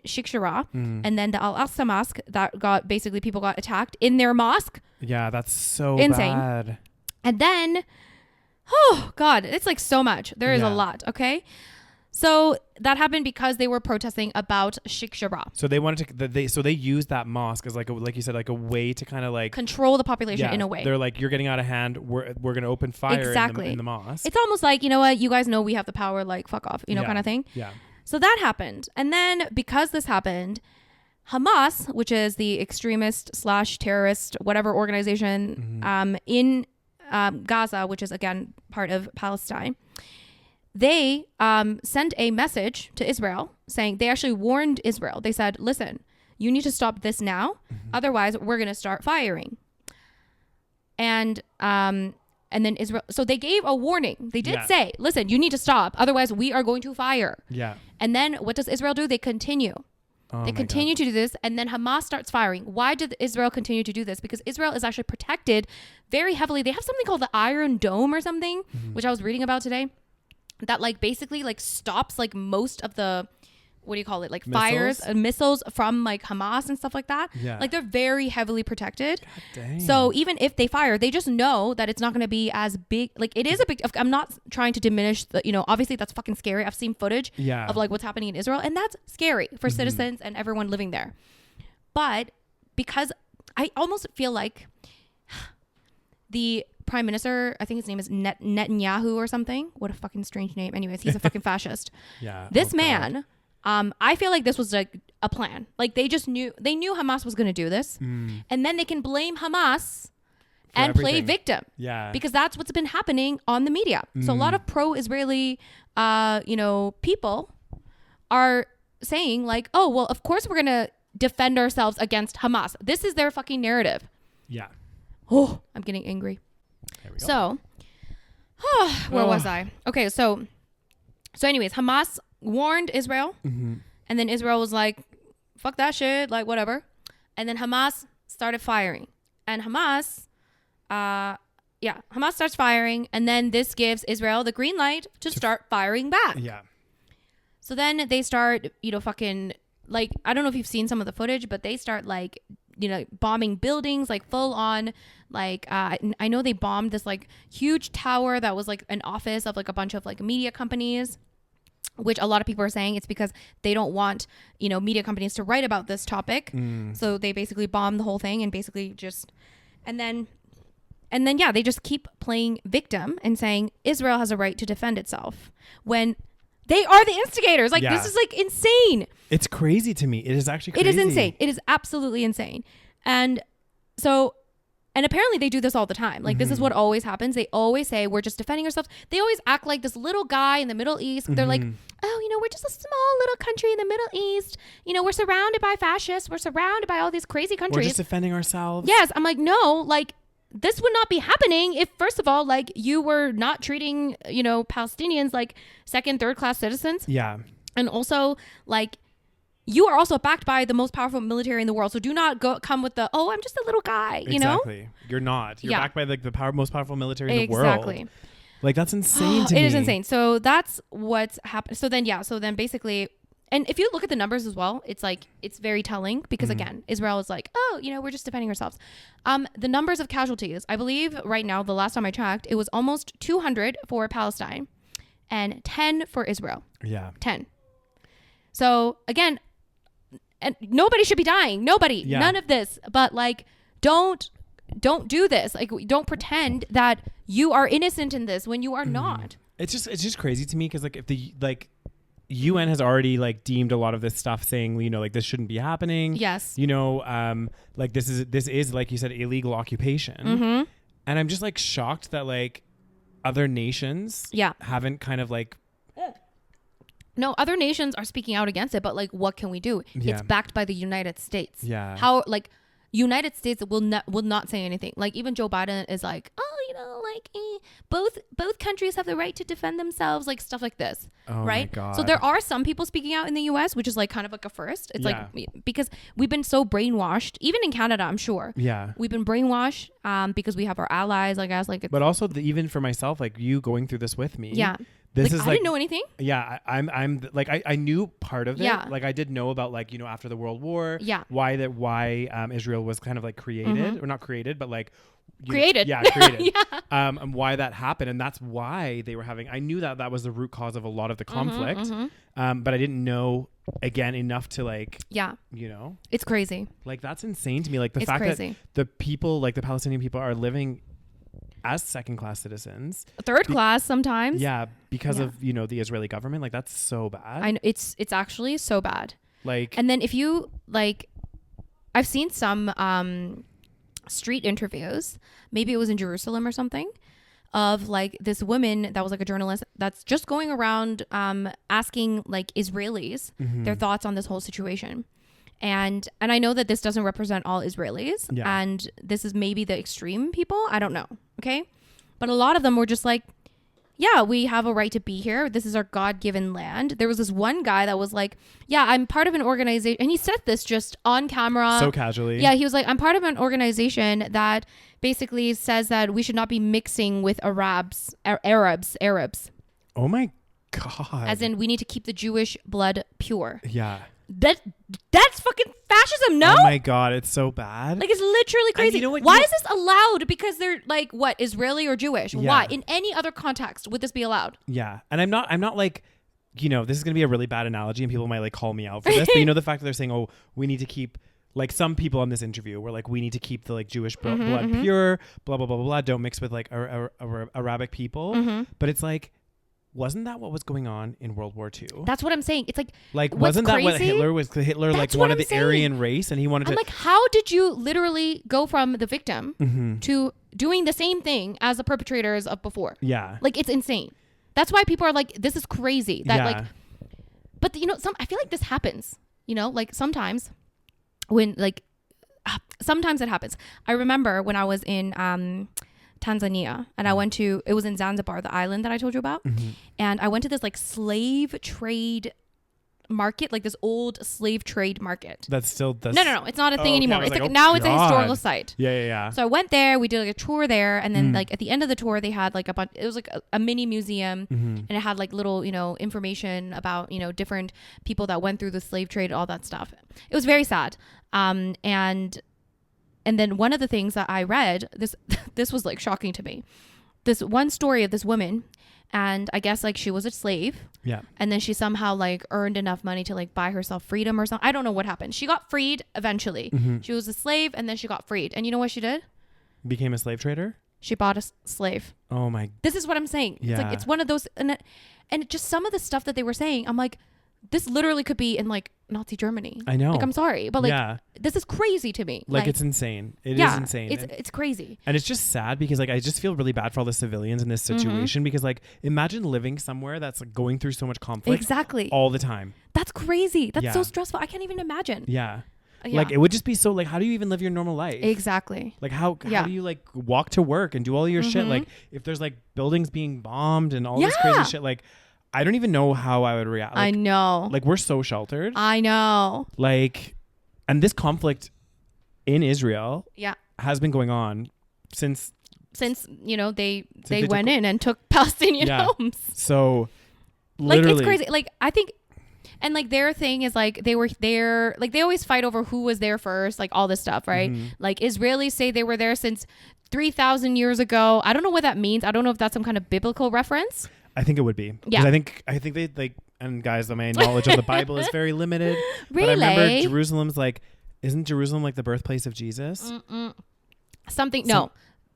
[SPEAKER 2] Sheikh Jarrah, and then the Al-Aqsa Mosque that people got attacked in their mosque.
[SPEAKER 1] Yeah, that's so
[SPEAKER 2] insane.
[SPEAKER 1] Bad.
[SPEAKER 2] And then, oh God, it's like so much. There is a lot. Okay. So that happened because they were protesting about Sheikh Jarrah.
[SPEAKER 1] So they wanted to, they used that mosque as like you said, like a way to kind of like
[SPEAKER 2] control the population in a way.
[SPEAKER 1] They're like, you're getting out of hand. We're going to open fire in the mosque.
[SPEAKER 2] It's almost like, you know what, you guys know we have the power, like fuck off, kind of thing. Yeah. So that happened. And then because this happened, Hamas, which is the extremist / terrorist, whatever organization in Gaza, which is again part of Palestine, they sent a message to Israel saying, they actually warned Israel. They said, listen, you need to stop this now. Otherwise, we're going to start firing. And then Israel, so they gave a warning. They did say, listen, you need to stop. Otherwise, we are going to fire. Yeah. And then what does Israel do? They continue. They continue to do this, and then Hamas starts firing. Why did Israel continue to do this? Because Israel is actually protected very heavily. They have something called the Iron Dome or something, which I was reading about today, that like basically like stops like most of the what do you call it? Like
[SPEAKER 1] Missiles?
[SPEAKER 2] fires and missiles from like Hamas and stuff like that.
[SPEAKER 1] Yeah.
[SPEAKER 2] Like they're very heavily protected.
[SPEAKER 1] God dang.
[SPEAKER 2] So even if they fire, they just know that it's not going to be as big. Like it is a big, I'm not trying to diminish the, obviously that's fucking scary. I've seen footage of like what's happening in Israel, and that's scary for citizens and everyone living there. But because I almost feel like the prime minister, I think his name is Netanyahu or something. What a fucking strange name. Anyways, he's a fucking fascist.
[SPEAKER 1] Yeah.
[SPEAKER 2] This man, I feel like this was like a plan. Like they knew Hamas was going to do this, and then they can blame Hamas and play victim. Yeah. Because that's what's been happening on the media. So a lot of pro-Israeli, people are saying like, oh, well, of course we're going to defend ourselves against Hamas. This is their fucking narrative.
[SPEAKER 1] Yeah.
[SPEAKER 2] Oh, I'm getting angry.
[SPEAKER 1] There we go.
[SPEAKER 2] So, where was I? Okay, so anyways, Hamas warned Israel, and then Israel was like, fuck that shit, like whatever. And then Hamas started firing. And Hamas starts firing, and then this gives Israel the green light to start firing back. Yeah. So then they start, fucking, like, I don't know if you've seen some of the footage, but they start like, bombing buildings, like full on, like, I know they bombed this like huge tower that was like an office of like a bunch of like media companies, which a lot of people are saying it's because they don't want, media companies to write about this topic. So they basically bombed the whole thing and basically just, and then they just keep playing victim and saying Israel has a right to defend itself when they are the instigators. Like, this is like insane.
[SPEAKER 1] It's crazy to me. It is actually crazy.
[SPEAKER 2] It is insane. It is absolutely insane. And so, and apparently they do this all the time. Like, this is what always happens. They always say, we're just defending ourselves. They always act like this little guy in the Middle East. They're like, oh, we're just a small little country in the Middle East. We're surrounded by fascists. We're surrounded by all these crazy countries.
[SPEAKER 1] We're just defending ourselves.
[SPEAKER 2] Yes. I'm like, no, like, this would not be happening if, first of all, like, you were not treating, Palestinians like second, third class citizens. Yeah. And also, like, you are also backed by the most powerful military in the world. So do not come with the, oh, I'm just a little guy, you know?
[SPEAKER 1] Exactly. You're not. You're backed by like the most powerful military in the world. Exactly. Like, that's insane to me.
[SPEAKER 2] It is insane. So that's what's happened. So then basically, and if you look at the numbers as well, it's like, it's very telling because again, Israel is like, oh, we're just defending ourselves. The numbers of casualties, I believe right now, the last time I checked, it was almost 200 for Palestine and 10 for Israel. Yeah. 10. So again, and nobody should be dying. Nobody, none of this, but like, don't do this. Like, don't pretend that you are innocent in this when you are not.
[SPEAKER 1] It's just crazy to me. Cause like if the, UN has already like deemed a lot of this stuff saying, like this shouldn't be happening. Yes. Like this is like you said, illegal occupation. And I'm just like shocked that like other nations haven't kind of like.
[SPEAKER 2] No, other nations are speaking out against it, but like, what can we do? Yeah. It's backed by the United States.
[SPEAKER 1] Yeah.
[SPEAKER 2] How like United States will not say anything. Like even Joe Biden is like, oh, both countries have the right to defend themselves, like stuff like this, right? My God. So there are some people speaking out in the U.S., which is like kind of like a first. It's like because we've been so brainwashed, even in Canada, I'm sure. Yeah, we've been brainwashed because we have our allies, I guess. Like,
[SPEAKER 1] but also even for myself, like you going through this with me.
[SPEAKER 2] Yeah. This is I didn't know anything.
[SPEAKER 1] Yeah, I'm like I knew part of it. Yeah. Like I did know about like after the World War. Yeah. Why Israel was kind of like created or not created, but like
[SPEAKER 2] created.
[SPEAKER 1] Created. And why that happened, and that's why they were having. I knew that was the root cause of a lot of the conflict, but I didn't know enough to like. Yeah.
[SPEAKER 2] It's crazy.
[SPEAKER 1] Like that's insane to me. Like the fact that the people, like the Palestinian people, are living as second-class citizens,
[SPEAKER 2] third class sometimes.
[SPEAKER 1] Yeah, because of the Israeli government. Like that's so bad.
[SPEAKER 2] I know it's actually so bad. Like, and then if you like, I've seen some street interviews. Maybe it was in Jerusalem or something, of like this woman that was like a journalist that's just going around asking like Israelis their thoughts on this whole situation. And I know that this doesn't represent all Israelis, and this is maybe the extreme people. I don't know. Okay. But a lot of them were just like, yeah, we have a right to be here. This is our God-given land. There was this one guy that was like, yeah, I'm part of an organization. And he said this just on camera.
[SPEAKER 1] So casually.
[SPEAKER 2] Yeah. He was like, I'm part of an organization that basically says that we should not be mixing with Arabs.
[SPEAKER 1] Oh my God.
[SPEAKER 2] As in, we need to keep the Jewish blood pure.
[SPEAKER 1] Yeah.
[SPEAKER 2] That's fucking fascism, no?
[SPEAKER 1] Oh my God, it's so bad.
[SPEAKER 2] Like, it's literally crazy.
[SPEAKER 1] You know what,
[SPEAKER 2] why is this allowed? Because they're like, what, Israeli or Jewish?
[SPEAKER 1] Yeah.
[SPEAKER 2] Why? In any other context would this be allowed?
[SPEAKER 1] Yeah. And I'm not like, you know, this is going to be a really bad analogy and people might like call me out for this, but you know, the fact that they're saying, oh, we need to keep, like some people on this interview were like, we need to keep the like Jewish blood pure, blah, blah, blah, blah, blah. Don't mix with like Arabic people. But it's like, wasn't that what was going on in World War II?
[SPEAKER 2] That's what I'm saying. It's like
[SPEAKER 1] wasn't that what Hitler was? Hitler
[SPEAKER 2] That's
[SPEAKER 1] like wanted the Aryan race, and he wanted to.
[SPEAKER 2] I'm like, how did you literally go from the victim to doing the same thing as the perpetrators of before?
[SPEAKER 1] Yeah,
[SPEAKER 2] like it's insane. That's why people are like, this is crazy. That like, but you know, I feel like this happens. You know, like sometimes when like, sometimes it happens. I remember when I was in Tanzania, and I went to, it was in Zanzibar, the island that I told you about, and I went to this like slave trade market, like this old slave trade market.
[SPEAKER 1] No,
[SPEAKER 2] it's not a thing anymore.
[SPEAKER 1] It's
[SPEAKER 2] like now it's a historical site.
[SPEAKER 1] Yeah.
[SPEAKER 2] So I went there, we did like a tour there, and then like at the end of the tour they had like a bunch, it was like a mini museum, and it had like little, you know, information about, you know, different people that went through the slave trade, all that stuff. It was very sad. And then one of the things that I read, this was like shocking to me. This one story of this woman, and I guess like she was a slave.
[SPEAKER 1] Yeah.
[SPEAKER 2] And then she somehow like earned enough money to like buy herself freedom or something. I don't know what happened. She got freed eventually. She was a slave and then she got freed. And you know what she did?
[SPEAKER 1] Became a slave trader?
[SPEAKER 2] She bought a slave.
[SPEAKER 1] Oh my.
[SPEAKER 2] This is what I'm saying.
[SPEAKER 1] Yeah.
[SPEAKER 2] It's like, it's one of those, and just some of the stuff that they were saying, I'm like, this literally could be in like Nazi Germany.
[SPEAKER 1] I know.
[SPEAKER 2] Like, I'm sorry, but like, this is crazy to me.
[SPEAKER 1] Like it's insane. It is insane.
[SPEAKER 2] It's crazy.
[SPEAKER 1] And it's just sad because like, I just feel really bad for all the civilians in this situation because like, imagine living somewhere that's like going through so much conflict.
[SPEAKER 2] Exactly.
[SPEAKER 1] All the time.
[SPEAKER 2] That's crazy. That's so stressful. I can't even imagine.
[SPEAKER 1] Yeah. Like it would just be so like, how do you even live your normal life?
[SPEAKER 2] Exactly.
[SPEAKER 1] Like how do you like walk to work and do all your shit? Like if there's like buildings being bombed and all this crazy shit, like I don't even know how I would react. Like,
[SPEAKER 2] I know.
[SPEAKER 1] Like we're so sheltered.
[SPEAKER 2] I know.
[SPEAKER 1] Like, and this conflict in Israel has been going on since you know they went in and took Palestinian homes. So literally,
[SPEAKER 2] like it's crazy. Like I think, and like their thing is like they were there. Like they always fight over who was there first. Like all this stuff, right? Like Israelis say they were there since 3,000 years ago. I don't know what that means. I don't know if that's some kind of biblical reference.
[SPEAKER 1] I think it would be.
[SPEAKER 2] Yeah.
[SPEAKER 1] I think they like, and guys, my knowledge of the Bible is very limited.
[SPEAKER 2] Really?
[SPEAKER 1] But I remember Jerusalem's like, isn't Jerusalem like the birthplace of Jesus?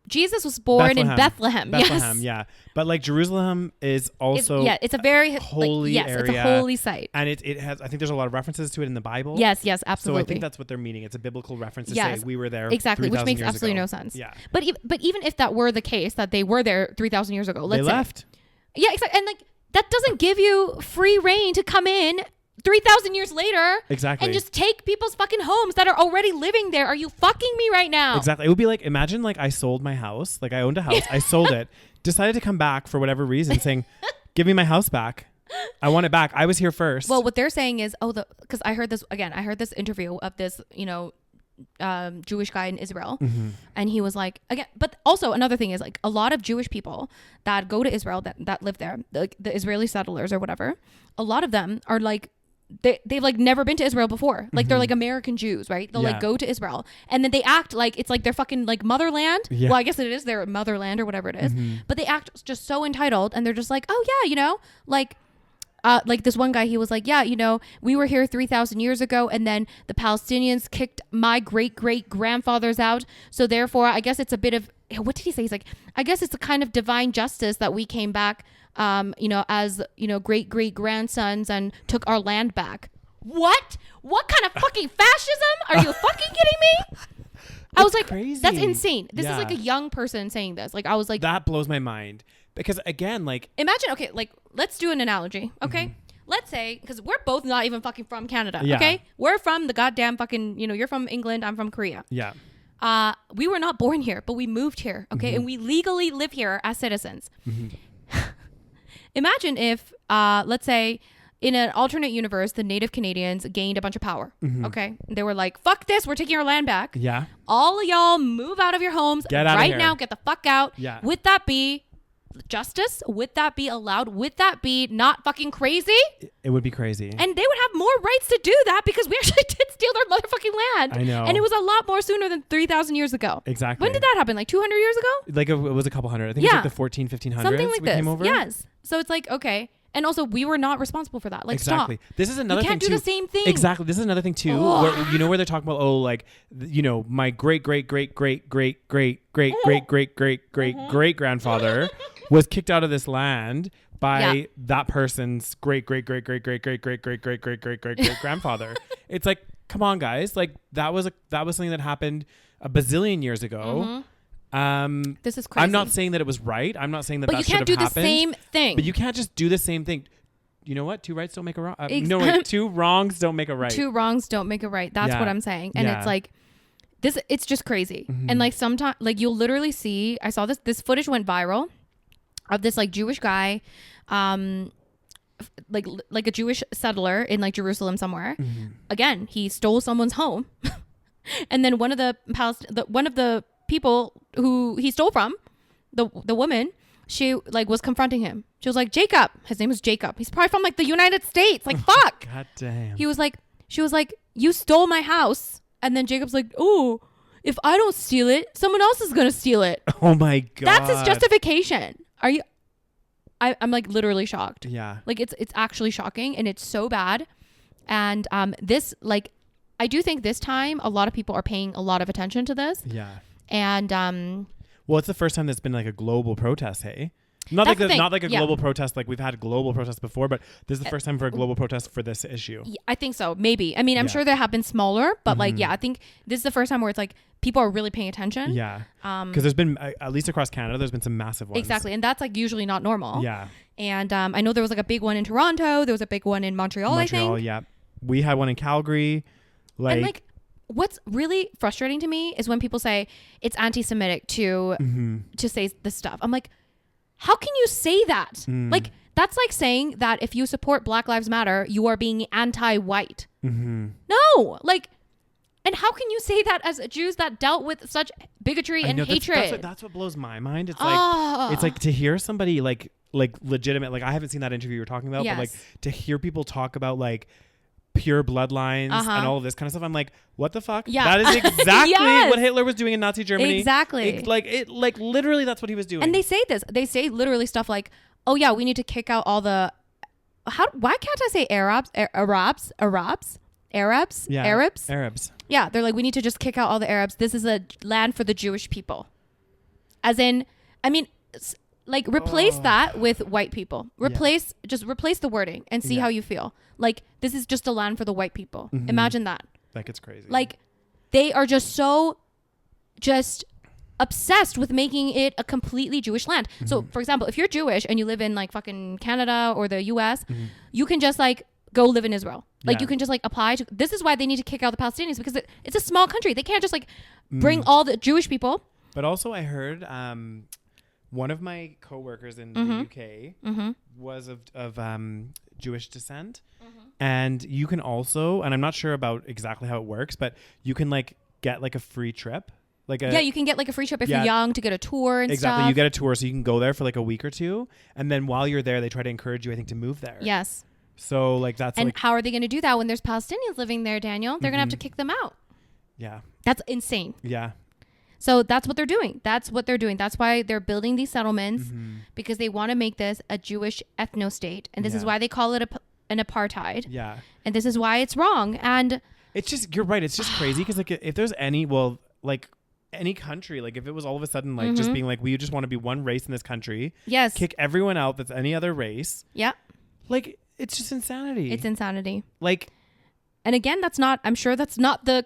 [SPEAKER 2] Jesus was born in Bethlehem.
[SPEAKER 1] Bethlehem, yes. But like Jerusalem is also
[SPEAKER 2] it's a very
[SPEAKER 1] holy area.
[SPEAKER 2] It's a holy site.
[SPEAKER 1] And it has, I think there's a lot of references to it in the Bible.
[SPEAKER 2] Yes, absolutely.
[SPEAKER 1] So I think that's what they're meaning. It's a biblical reference to say we were there.
[SPEAKER 2] Exactly, which makes absolutely no sense. Yeah. But even if that were the case, that they were there 3,000 years ago, let's say. They left. Yeah, exactly. And like that doesn't give you free reign to come in 3,000 years later. Exactly. And just take people's fucking homes that are already living there. Are you fucking me right now?
[SPEAKER 1] Exactly. It would be like, imagine like I sold my house. Like I owned a house. I sold it. Decided to come back for whatever reason saying, give me my house back. I want it back. I was here first.
[SPEAKER 2] Well, what they're saying is, because I heard this interview of this, you know, Jewish guy in Israel, and he was like, again, but also another thing is like a lot of Jewish people that go to Israel that live there, the Israeli settlers or whatever, a lot of them are like they've like never been to Israel before, like they're like American Jews, right? They'll like go to Israel and then they act like it's like their fucking like motherland. Well, I guess it is their motherland or whatever it is, but they act just so entitled and they're just like, oh yeah, you know, like this one guy, he was like, yeah, you know, we were here 3,000 years ago and then the Palestinians kicked my great-great-grandfathers out. So therefore, I guess it's a bit of, what did he say? He's like, I guess it's a kind of divine justice that we came back, you know, as, you know, great-great-grandsons and took our land back. What? What kind of fucking fascism? Are you fucking kidding me? I was like, crazy. That's insane. This is like a young person saying this. Like, I was like,
[SPEAKER 1] that blows my mind. Because again, like,
[SPEAKER 2] imagine, okay, like, let's do an analogy, okay? Let's say, because we're both not even fucking from Canada, okay? We're from the goddamn fucking, you know, you're from England, I'm from Korea. Yeah. We were not born here, but we moved here, okay? And we legally live here as citizens. Imagine if, let's say, in an alternate universe, the Native Canadians gained a bunch of power, okay? They were like, fuck this, we're taking our land back. Yeah. All of y'all move out of your homes right now, get the fuck out. Yeah. Would that be justice? Would that be allowed? Would that be not fucking crazy?
[SPEAKER 1] It would be crazy.
[SPEAKER 2] And they would have more rights to do that because we actually did steal their motherfucking land.
[SPEAKER 1] I know.
[SPEAKER 2] And it was a lot more sooner than 3,000 years ago.
[SPEAKER 1] Exactly.
[SPEAKER 2] When did that happen? Like 200 years ago?
[SPEAKER 1] Like it was a couple hundred. I think it was like the 1500s.
[SPEAKER 2] Something like
[SPEAKER 1] we
[SPEAKER 2] this.
[SPEAKER 1] Came over.
[SPEAKER 2] Yes. So it's like, okay. And also, we were not responsible for that. Like,
[SPEAKER 1] exactly.
[SPEAKER 2] stop.
[SPEAKER 1] This is another thing too.
[SPEAKER 2] You can't do the same thing.
[SPEAKER 1] Exactly. This is another thing too. Where, you know, where they're talking about, like, you know, my great grandfather was kicked out of this land by that person's great grandfather. It's like, come on, guys. Like that was something that happened a bazillion years ago.
[SPEAKER 2] This is crazy.
[SPEAKER 1] I'm not saying that it was right. I'm not saying that that should have happened.
[SPEAKER 2] But you can't do the same thing.
[SPEAKER 1] But you can't just do the same thing. You know what? Two rights don't make a wrong. Two wrongs don't make a right.
[SPEAKER 2] Two wrongs don't make a right. That's what I'm saying. And it's like this. It's just crazy. And like sometimes, like you'll literally see. I saw this footage went viral of this like Jewish guy, like a Jewish settler in like Jerusalem somewhere. Again, he stole someone's home, and then one of the people who he stole from, the woman, she like was confronting him. She was like, Jacob. His name was Jacob. He's probably from like the United States. Like, fuck.
[SPEAKER 1] God damn.
[SPEAKER 2] She was like, you stole my house. And then Jacob's like, oh, if I don't steal it, someone else is gonna steal it.
[SPEAKER 1] Oh my God.
[SPEAKER 2] That's his justification. Are you? I'm like literally shocked.
[SPEAKER 1] Yeah.
[SPEAKER 2] Like it's actually shocking, and it's so bad. And this, like, I do think this time a lot of people are paying a lot of attention to this.
[SPEAKER 1] Yeah.
[SPEAKER 2] And
[SPEAKER 1] well, it's the first time that's been like a global protest, hey? Not like a global protest like we've had global protests before, but this is the first time for a global protest for this issue.
[SPEAKER 2] I think so. Maybe. I mean, I'm sure there have been smaller, but like, I think this is the first time where it's like people are really paying attention.
[SPEAKER 1] Yeah. Because there's been, at least across Canada, there's been some massive ones.
[SPEAKER 2] Exactly. And that's like usually not normal.
[SPEAKER 1] Yeah.
[SPEAKER 2] And I know there was like a big one in Toronto. There was a big one in Montreal, I think.
[SPEAKER 1] Yeah. We had one in Calgary.
[SPEAKER 2] And like, what's really frustrating to me is when people say it's anti-Semitic to say this stuff. I'm like, how can you say that? Like, that's like saying that if you support Black Lives Matter, you are being anti-white. No, like, and how can you say that as Jews that dealt with such bigotry and hatred?
[SPEAKER 1] That's what blows my mind. It's like to hear somebody like legitimate, like I haven't seen that interview you're talking about, but like to hear people talk about like pure bloodlines and all of this kind of stuff. I'm like, what the fuck?
[SPEAKER 2] Yeah.
[SPEAKER 1] That is exactly what Hitler was doing in Nazi Germany.
[SPEAKER 2] Exactly.
[SPEAKER 1] Like literally that's what he was doing.
[SPEAKER 2] And they say this. They say literally stuff like, oh yeah, we need to kick out all the why can't I say Arabs?
[SPEAKER 1] Yeah.
[SPEAKER 2] Arabs. Yeah, they're like, we need to just kick out all the Arabs. This is a land for the Jewish people. As in, I mean, like replace that with white people. Just replace the wording and see how you feel. Like, this is just a land for the white people. Imagine that.
[SPEAKER 1] Like, it's crazy.
[SPEAKER 2] Like, they are just so obsessed with making it a completely Jewish land. So, for example, if you're Jewish and you live in like fucking Canada or the US, you can just like go live in Israel. Like you can just like apply to, this is why they need to kick out the Palestinians, because it's a small country. They can't just like bring all the Jewish people.
[SPEAKER 1] But also I heard one of my coworkers in the UK was of Jewish descent. And you can also, and I'm not sure about exactly how it works, but you can like get like a free trip. You can get like a free trip if you're young to get a tour and stuff. Exactly. You get a tour so you can go there for like a week or two. And then while you're there, they try to encourage you, I think, to move there.
[SPEAKER 2] Yes.
[SPEAKER 1] So like that's
[SPEAKER 2] and
[SPEAKER 1] like,
[SPEAKER 2] how are they going to do that when there's Palestinians living there, Daniel? They're going to have to kick them out.
[SPEAKER 1] Yeah.
[SPEAKER 2] That's insane.
[SPEAKER 1] Yeah.
[SPEAKER 2] So that's what they're doing. That's why they're building these settlements, because they want to make this a Jewish ethno-state. And this is why they call it an apartheid.
[SPEAKER 1] Yeah.
[SPEAKER 2] And this is why it's wrong. And
[SPEAKER 1] it's just, you're right. It's just crazy. Because like if there's any country, like if it was all of a sudden like just being like, we just want to be one race in this country.
[SPEAKER 2] Yes.
[SPEAKER 1] Kick everyone out that's any other race.
[SPEAKER 2] Yeah.
[SPEAKER 1] Like it's just insanity.
[SPEAKER 2] It's insanity.
[SPEAKER 1] Like,
[SPEAKER 2] and again, I'm sure that's not the,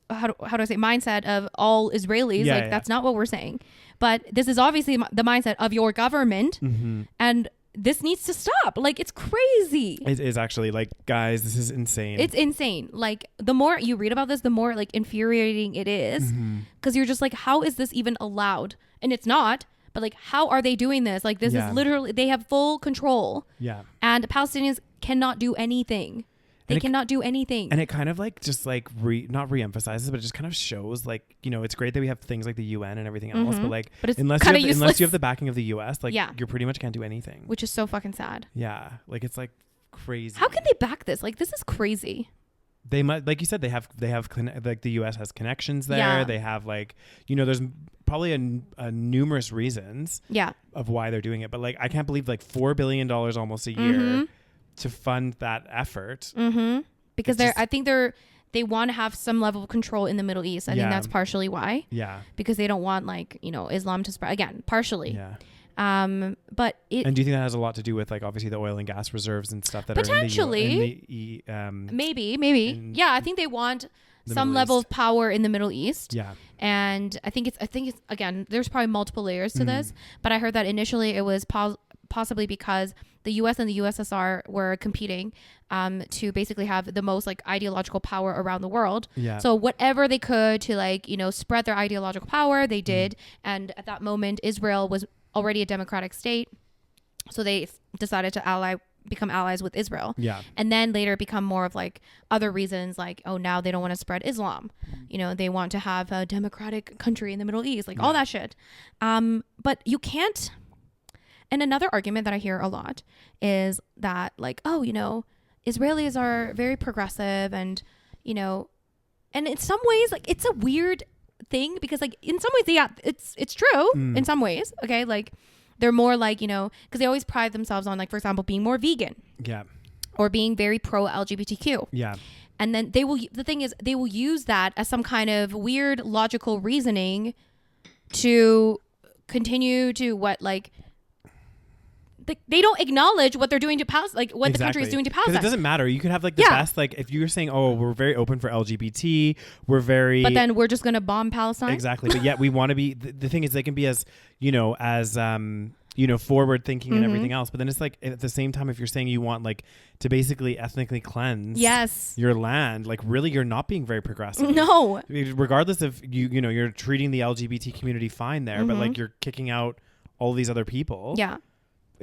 [SPEAKER 2] how do I say, mindset of all Israelis. That's not what we're saying. But this is obviously the mindset of your government. And this needs to stop. Like, it's crazy.
[SPEAKER 1] It is actually, like, guys, this is insane.
[SPEAKER 2] It's insane. Like, the more you read about this, the more like infuriating it is, because you're just like, how is this even allowed? And it's not. But like, how are they doing this? Like, this is literally, they have full control.
[SPEAKER 1] Yeah.
[SPEAKER 2] And Palestinians cannot do anything. They cannot do anything.
[SPEAKER 1] And it kind of like just like not re-emphasizes, but it just kind of shows like, you know, it's great that we have things like the UN and everything else, but like
[SPEAKER 2] but it's
[SPEAKER 1] unless you have the backing of the US, like you pretty much can't do anything.
[SPEAKER 2] Which is so fucking sad.
[SPEAKER 1] Yeah. Like it's like crazy.
[SPEAKER 2] How can they back this? Like this is crazy.
[SPEAKER 1] They might, like you said, they have like the US has connections there. Yeah. They have like, you know, there's probably a numerous reasons of why they're doing it. But like, I can't believe like $4 billion almost a year to fund that effort.
[SPEAKER 2] Because I think they want to have some level of control in the Middle East. I think that's partially why. Yeah. Because they don't want like, you know, Islam to spread again, partially. Yeah. But
[SPEAKER 1] and do you think that has a lot to do with like obviously the oil and gas reserves and stuff that
[SPEAKER 2] potentially
[SPEAKER 1] are in the
[SPEAKER 2] maybe I think they want some level of power in the Middle East.
[SPEAKER 1] Yeah.
[SPEAKER 2] And I think it's again, there's probably multiple layers to this, but I heard that initially it was possibly because the US and the USSR were competing to basically have the most like ideological power around the world. Yeah. So whatever they could to like, you know, spread their ideological power, they did. And at that moment, Israel was already a democratic state. So they decided to become allies with Israel. Yeah. And then later become more of like other reasons like, oh, now they don't want to spread Islam. You know, they want to have a democratic country in the Middle East, like all that shit. But you can't. And another argument that I hear a lot is that like, oh, you know, Israelis are very progressive and, you know, and in some ways like it's a weird thing because like in some ways, yeah, it's true in some ways. Okay. Like they're more like, you know, because they always pride themselves on like, for example, being more vegan. Yeah. Or being very pro LGBTQ. Yeah. And then the thing is they will use that as some kind of weird logical reasoning to continue to they don't acknowledge what they're doing to Palestine, like what the country is doing to Palestine.
[SPEAKER 1] Because it doesn't matter. You could have like the best, like if you're saying, oh, we're very open for LGBT, we're very...
[SPEAKER 2] But then we're just going to bomb Palestine?
[SPEAKER 1] Exactly. But yet we want to be... The thing is they can be as, you know, forward thinking and everything else. But then it's like at the same time, if you're saying you want like to basically ethnically cleanse your land, like really you're not being very progressive.
[SPEAKER 2] No.
[SPEAKER 1] Regardless of you're treating the LGBT community fine there, but like you're kicking out all these other people. Yeah.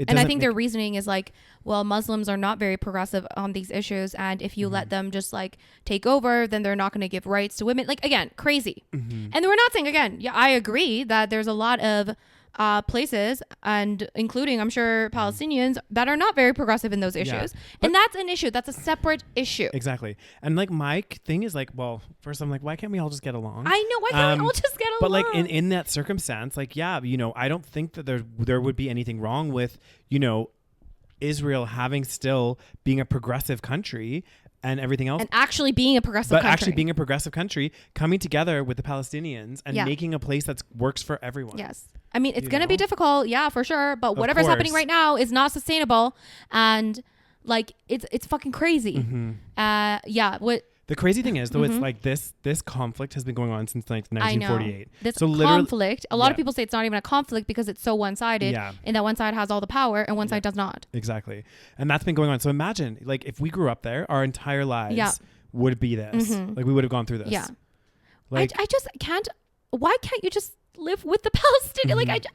[SPEAKER 2] And I think their reasoning is like, well, Muslims are not very progressive on these issues. And if you let them just like take over, then they're not going to give rights to women. Like, again, crazy. And we're not saying, again, yeah, I agree that there's a lot of places and including, I'm sure, Palestinians that are not very progressive in those issues. And that's an issue. That's a separate issue.
[SPEAKER 1] Exactly. And like my thing is like, well, first I'm like, why can't we all just get along?
[SPEAKER 2] I know. Why can't we all just get along?
[SPEAKER 1] But like in that circumstance, like, yeah, you know, I don't think that there would be anything wrong with, you know, Israel being a progressive country and everything else.
[SPEAKER 2] And actually being a progressive country.
[SPEAKER 1] But actually being a progressive country, coming together with the Palestinians and making a place that works for everyone.
[SPEAKER 2] Yes. I mean, it's going to be difficult. Yeah, for sure. But whatever's happening right now is not sustainable. And like, it's fucking crazy.
[SPEAKER 1] The crazy thing is, though, it's like this conflict has been going on since like 1948.
[SPEAKER 2] I know. This conflict, a lot of people say it's not even a conflict because it's so one-sided and that one side has all the power and one side does not.
[SPEAKER 1] Exactly. And that's been going on. So imagine, like, if we grew up there, our entire lives would be this. Like, we would have gone through this. Yeah.
[SPEAKER 2] Like, I just can't. Why can't you just live with the Palestinians? Like,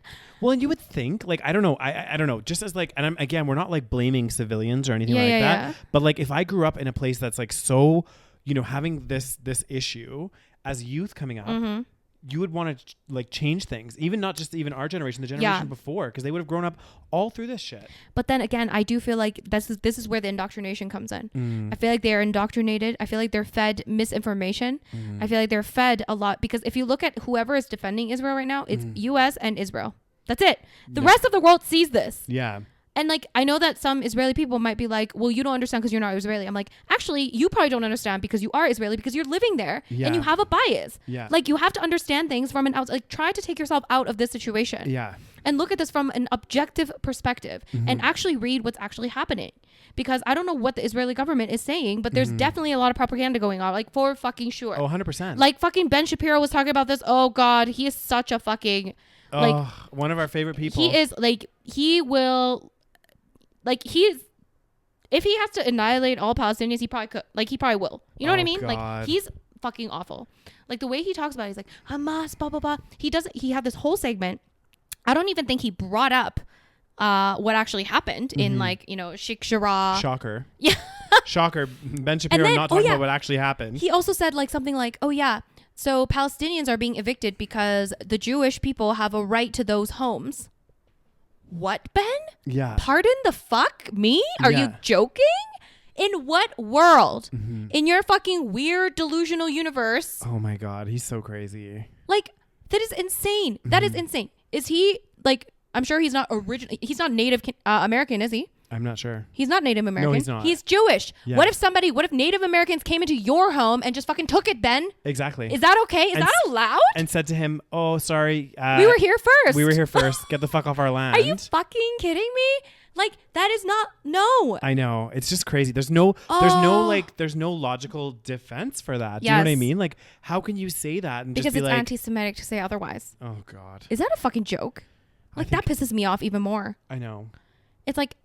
[SPEAKER 1] well, and you would think, like, I don't know. I don't know. Just as like, and again, we're not like blaming civilians or anything like that. Yeah. But like, if I grew up in a place that's like so, you know, having this issue as youth coming up, you would want to like change things, even not just even our generation, the generation before, because they would have grown up all through this shit.
[SPEAKER 2] But then again, I do feel like this is where the indoctrination comes in. I feel like they're indoctrinated. I feel like they're fed misinformation. I feel like they're fed a lot because if you look at whoever is defending Israel right now, it's US and Israel. That's it. The rest of the world sees this. Yeah. And like, I know that some Israeli people might be like, well, you don't understand because you're not Israeli. I'm like, actually, you probably don't understand because you are Israeli because you're living there and you have a bias. Yeah. Like, you have to understand things from an outside, like, try to take yourself out of this situation. Yeah. And look at this from an objective perspective and actually read what's actually happening. Because I don't know what the Israeli government is saying, but there's definitely a lot of propaganda going on, like, for fucking sure.
[SPEAKER 1] Oh, 100%.
[SPEAKER 2] Like, fucking Ben Shapiro was talking about this. Oh, God, he is such a fucking, like,
[SPEAKER 1] one of our favorite people.
[SPEAKER 2] He is, like, he will... Like, if he has to annihilate all Palestinians, he probably could. Like, he probably will. You know what I mean? God. Like, he's fucking awful. Like, the way he talks about it, he's like, Hamas, blah, blah, blah. He had this whole segment. I don't even think he brought up what actually happened in Sheikh Jarrah.
[SPEAKER 1] Shocker.
[SPEAKER 2] Yeah.
[SPEAKER 1] Shocker. Ben Shapiro not talking about what actually happened.
[SPEAKER 2] He also said like something like, oh yeah, so Palestinians are being evicted because the Jewish people have a right to those homes. What, Ben?
[SPEAKER 1] Yeah.
[SPEAKER 2] Pardon the fuck me? Are you joking? In what world? In your fucking weird delusional universe?
[SPEAKER 1] Oh my God. He's so crazy.
[SPEAKER 2] Like, that is insane. That is insane. Is he like, I'm sure he's not he's not Native American, is he?
[SPEAKER 1] I'm not sure.
[SPEAKER 2] He's not Native American.
[SPEAKER 1] No, he's not.
[SPEAKER 2] He's Jewish.
[SPEAKER 1] Yeah.
[SPEAKER 2] What if Native Americans came into your home and just fucking took it, Ben?
[SPEAKER 1] Exactly.
[SPEAKER 2] Is that okay? Is that allowed?
[SPEAKER 1] And said to him, oh, sorry.
[SPEAKER 2] We were here first.
[SPEAKER 1] Get the fuck off our land.
[SPEAKER 2] Are you fucking kidding me? Like, that is not, no.
[SPEAKER 1] I know. It's just crazy. There's no logical defense for that. Do you know what I mean? Like, how can you say that? And
[SPEAKER 2] because
[SPEAKER 1] just be
[SPEAKER 2] it's anti-Semitic to say otherwise.
[SPEAKER 1] Oh God.
[SPEAKER 2] Is that a fucking joke? Like, that pisses me off even more.
[SPEAKER 1] I know.
[SPEAKER 2] It's like,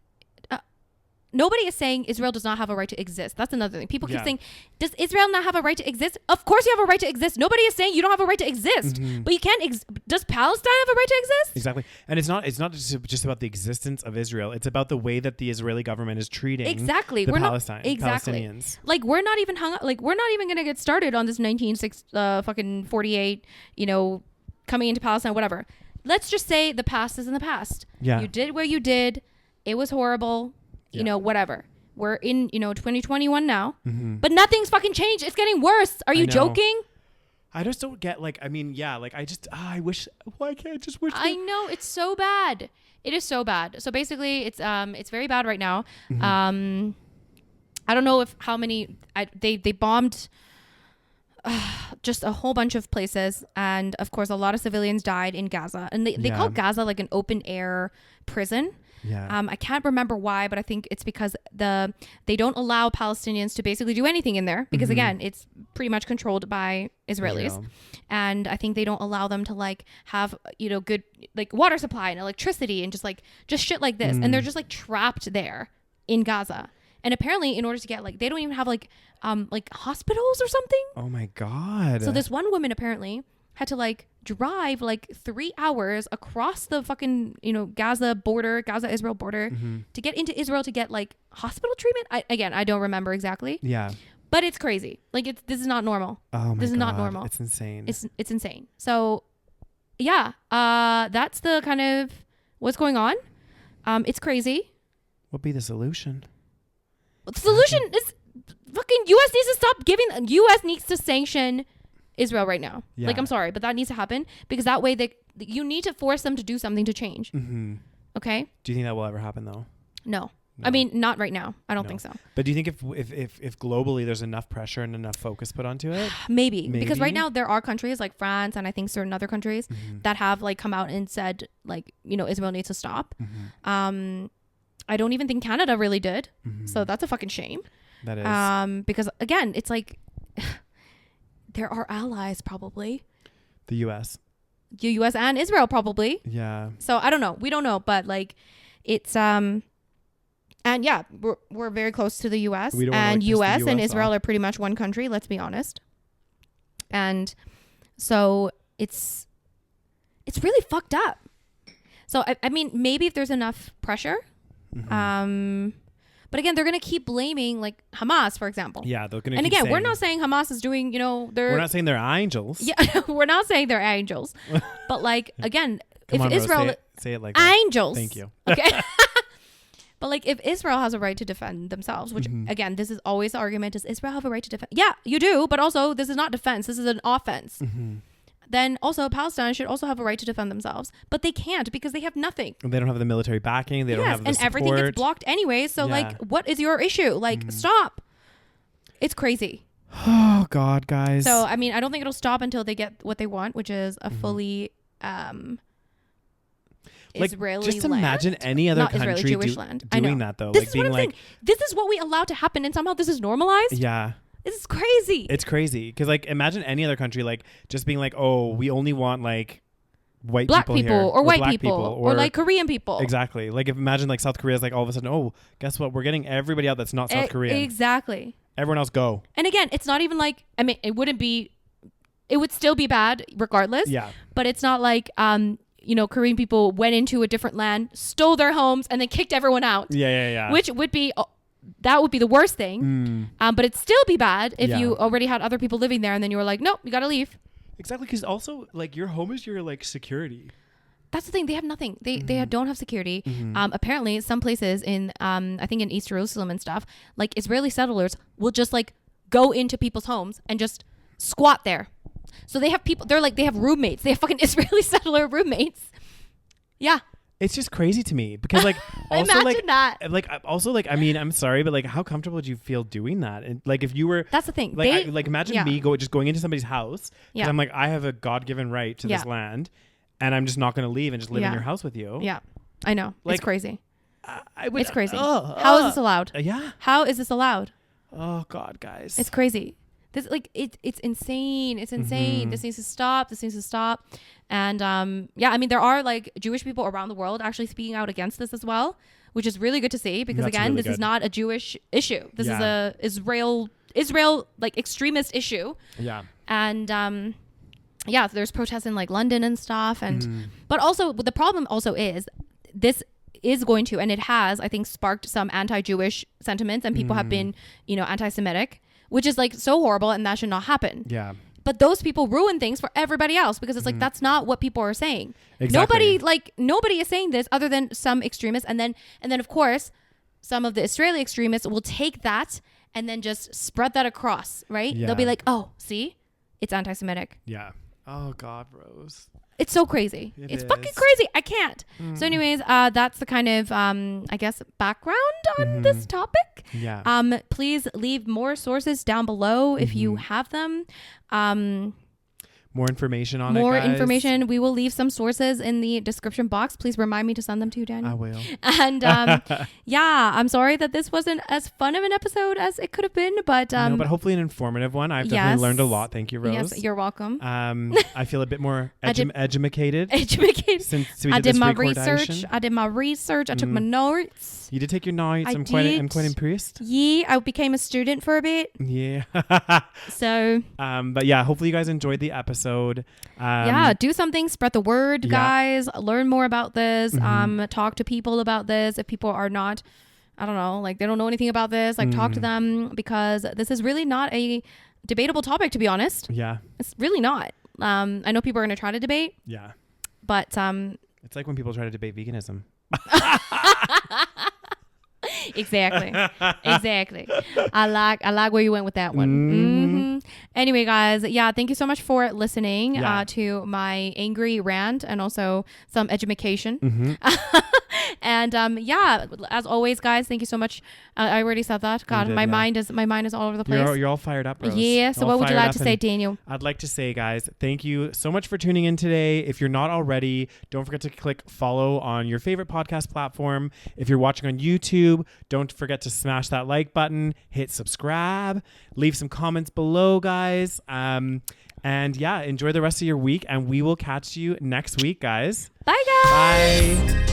[SPEAKER 2] nobody is saying Israel does not have a right to exist. That's another thing. People keep saying, does Israel not have a right to exist? Of course you have a right to exist. Nobody is saying you don't have a right to exist. But you can't. Does Palestine have a right to exist?
[SPEAKER 1] Exactly. And it's not just about the existence of Israel. It's about the way that the Israeli government is treating the Palestinians.
[SPEAKER 2] Like, we're not even hung up. Like, we're not even going to get started on this 1948, coming into Palestine, whatever. Let's just say the past is in the past.
[SPEAKER 1] Yeah.
[SPEAKER 2] You did what you did. It was horrible. Whatever. We're in, 2021 now, but nothing's fucking changed. It's getting worse. Are you joking?
[SPEAKER 1] I just don't get I wish, why can't I just wish.
[SPEAKER 2] I know, it's so bad. It is so bad. So basically it's very bad right now. I don't know they bombed just a whole bunch of places. And of course, a lot of civilians died in Gaza, and they call Gaza like an open air prison.
[SPEAKER 1] Yeah.
[SPEAKER 2] I can't remember why, but I think it's because they don't allow Palestinians to basically do anything in there because again, it's pretty much controlled by Israelis. And I think they don't allow them to like have, good like water supply and electricity and just shit like this. And they're just like trapped there in Gaza. And apparently in order to get they don't even have like hospitals or something.
[SPEAKER 1] Oh my God.
[SPEAKER 2] So this one woman apparently had to drive 3 hours across the fucking Gaza Israel border to get into Israel to get hospital treatment. I don't remember exactly.
[SPEAKER 1] Yeah.
[SPEAKER 2] But it's crazy. This is not normal.
[SPEAKER 1] Oh my God.
[SPEAKER 2] This is not normal.
[SPEAKER 1] It's insane.
[SPEAKER 2] It's insane. So yeah, that's the kind of what's going on. It's crazy.
[SPEAKER 1] What'd be the solution?
[SPEAKER 2] The solution is fucking U.S. needs to stop giving. U.S. needs to sanction Israel right now.
[SPEAKER 1] Yeah.
[SPEAKER 2] I'm sorry, but that needs to happen because that way you need to force them to do something to change. Okay.
[SPEAKER 1] Do you think that will ever happen though?
[SPEAKER 2] No. I mean, not right now. I don't think so.
[SPEAKER 1] But do you think if globally there's enough pressure and enough focus put onto it?
[SPEAKER 2] Maybe. Because right now there are countries like France and I think certain other countries that have come out and said Israel needs to stop. I don't even think Canada really did. So that's a fucking shame.
[SPEAKER 1] That is.
[SPEAKER 2] Because again, it's there are allies probably.
[SPEAKER 1] The U.S.
[SPEAKER 2] The U.S. and Israel probably.
[SPEAKER 1] Yeah.
[SPEAKER 2] So I don't know. We don't know, but it's and yeah, we're very close to the U.S. and U.S. and Israel are pretty much one country. Let's be honest. And so it's really fucked up. So I mean, maybe if there's enough pressure, but again, they're going to keep blaming Hamas, for example.
[SPEAKER 1] Yeah, they're going to.
[SPEAKER 2] And again, we're not saying Hamas is doing,
[SPEAKER 1] we're not saying they're angels.
[SPEAKER 2] Yeah, we're not saying they're angels. But again,
[SPEAKER 1] Come
[SPEAKER 2] if
[SPEAKER 1] on,
[SPEAKER 2] Israel
[SPEAKER 1] Rose, say it like
[SPEAKER 2] angels.
[SPEAKER 1] Thank you.
[SPEAKER 2] Okay. But if Israel has a right to defend themselves, which again, this is always the argument: does Israel have a right to defend? Yeah, you do, but also this is not defense. This is an offense. Then also Palestine should also have a right to defend themselves, but they can't because they have nothing.
[SPEAKER 1] They don't have the military backing. They don't have the
[SPEAKER 2] and
[SPEAKER 1] support.
[SPEAKER 2] Everything gets blocked anyway. So what is your issue? Stop. It's crazy.
[SPEAKER 1] Oh God, guys.
[SPEAKER 2] So I mean, I don't think it'll stop until they get what they want, which is a fully Israeli
[SPEAKER 1] just
[SPEAKER 2] land.
[SPEAKER 1] Imagine any other
[SPEAKER 2] Not
[SPEAKER 1] country
[SPEAKER 2] Israeli, Jewish land.
[SPEAKER 1] doing that though.
[SPEAKER 2] This is what I'm saying. This is what we allow to happen, and somehow this is normalized.
[SPEAKER 1] Yeah.
[SPEAKER 2] This is crazy.
[SPEAKER 1] It's crazy because imagine any other country just being oh, we only want white
[SPEAKER 2] black
[SPEAKER 1] people
[SPEAKER 2] here,
[SPEAKER 1] or
[SPEAKER 2] white
[SPEAKER 1] black
[SPEAKER 2] people
[SPEAKER 1] or
[SPEAKER 2] Korean people.
[SPEAKER 1] Exactly. If imagine South Korea's all of a sudden, oh, guess what? We're getting everybody out that's not South Korean.
[SPEAKER 2] Exactly.
[SPEAKER 1] Everyone else go.
[SPEAKER 2] And again, it's not even I mean, it would still be bad regardless.
[SPEAKER 1] Yeah.
[SPEAKER 2] But it's not Korean people went into a different land, stole their homes, and then kicked everyone out.
[SPEAKER 1] Yeah.
[SPEAKER 2] Which would be that would be the worst thing. But it'd still be bad if you already had other people living there, and then you were like, nope, you gotta leave.
[SPEAKER 1] Exactly, because also like your home is your like security.
[SPEAKER 2] That's the thing. They have nothing. They don't have security. Apparently, some places in I think in East Jerusalem and stuff, like Israeli settlers will just like go into people's homes and just squat there. So they have people. They have roommates. They have fucking Israeli settler roommates. Yeah.
[SPEAKER 1] It's just crazy to me because like also
[SPEAKER 2] imagine that.
[SPEAKER 1] Like also like I mean I'm sorry but like how comfortable would you feel doing that? And like if you were
[SPEAKER 2] that's the thing.
[SPEAKER 1] Like imagine me going into somebody's house because I'm like I have a God-given right to this land and I'm just not going to leave and just live in your house with you.
[SPEAKER 2] Yeah, I know. Like, it's crazy. It's crazy.
[SPEAKER 1] How
[SPEAKER 2] is this allowed?
[SPEAKER 1] Yeah.
[SPEAKER 2] How is this allowed?
[SPEAKER 1] Oh God, guys.
[SPEAKER 2] It's crazy. This it's insane. It's insane. This needs to stop. And I mean there are like Jewish people around the world actually speaking out against this as well, which is really good to see because again, this is not a Jewish issue. This is a Israel like extremist issue.
[SPEAKER 1] Yeah.
[SPEAKER 2] And so there's protests in like London and stuff and but also the problem also is this is going to and it has I think sparked some anti-Jewish sentiments and people have been anti-Semitic, which is like so horrible and that should not happen.
[SPEAKER 1] Yeah.
[SPEAKER 2] But those people ruin things for everybody else because it's like that's not what people are saying.
[SPEAKER 1] Exactly.
[SPEAKER 2] Nobody is saying this other than some extremists and then of course some of the Israeli extremists will take that and then just spread that across, right?
[SPEAKER 1] Yeah.
[SPEAKER 2] They'll be like, "Oh, see? It's anti-Semitic."
[SPEAKER 1] Yeah. Oh God, Rose.
[SPEAKER 2] It's so crazy. It's fucking crazy. I can't. So anyways, that's the kind of, I guess, background on this topic.
[SPEAKER 1] Yeah.
[SPEAKER 2] Please leave more sources down below if you have them.
[SPEAKER 1] More information on
[SPEAKER 2] more
[SPEAKER 1] it, guys.
[SPEAKER 2] information. We will leave some sources in the description box. Please remind me to send them to you, Daniel.
[SPEAKER 1] I will.
[SPEAKER 2] And I'm sorry that this wasn't as fun of an episode as it could have been, but
[SPEAKER 1] no, but hopefully an informative one. I've definitely learned a lot. Thank you, Rose.
[SPEAKER 2] Yes, you're welcome.
[SPEAKER 1] I feel a bit more educated. Since we
[SPEAKER 2] I did
[SPEAKER 1] this
[SPEAKER 2] my
[SPEAKER 1] recordation.
[SPEAKER 2] I did my research. I took my notes.
[SPEAKER 1] You did take your notes. I'm quite impressed.
[SPEAKER 2] Yeah, I became a student for a bit.
[SPEAKER 1] Yeah.
[SPEAKER 2] So.
[SPEAKER 1] But yeah, hopefully you guys enjoyed the episode.
[SPEAKER 2] Do something. Spread the word, guys. Learn more about this. Talk to people about this. If people are not, I don't know, like they don't know anything about this, like talk to them because this is really not a debatable topic, to be honest.
[SPEAKER 1] Yeah.
[SPEAKER 2] It's really not. I know people are going to try to debate.
[SPEAKER 1] Yeah.
[SPEAKER 2] But
[SPEAKER 1] it's like when people try to debate veganism.
[SPEAKER 2] Exactly. I like where you went with that one. Anyway, guys, thank you so much for listening to my angry rant and also some education. And as always, guys, thank you so much. I already said that. God, my mind is all over the place.
[SPEAKER 1] You're all fired up, Rose.
[SPEAKER 2] Yeah. So what would you like to say, Daniel?
[SPEAKER 1] I'd like to say, guys, thank you so much for tuning in today. If you're not already, don't forget to click follow on your favorite podcast platform. If you're watching on YouTube, don't forget to smash that like button, hit subscribe, leave some comments below, guys. And enjoy the rest of your week, and we will catch you next week, guys.
[SPEAKER 2] Bye, guys.
[SPEAKER 1] Bye.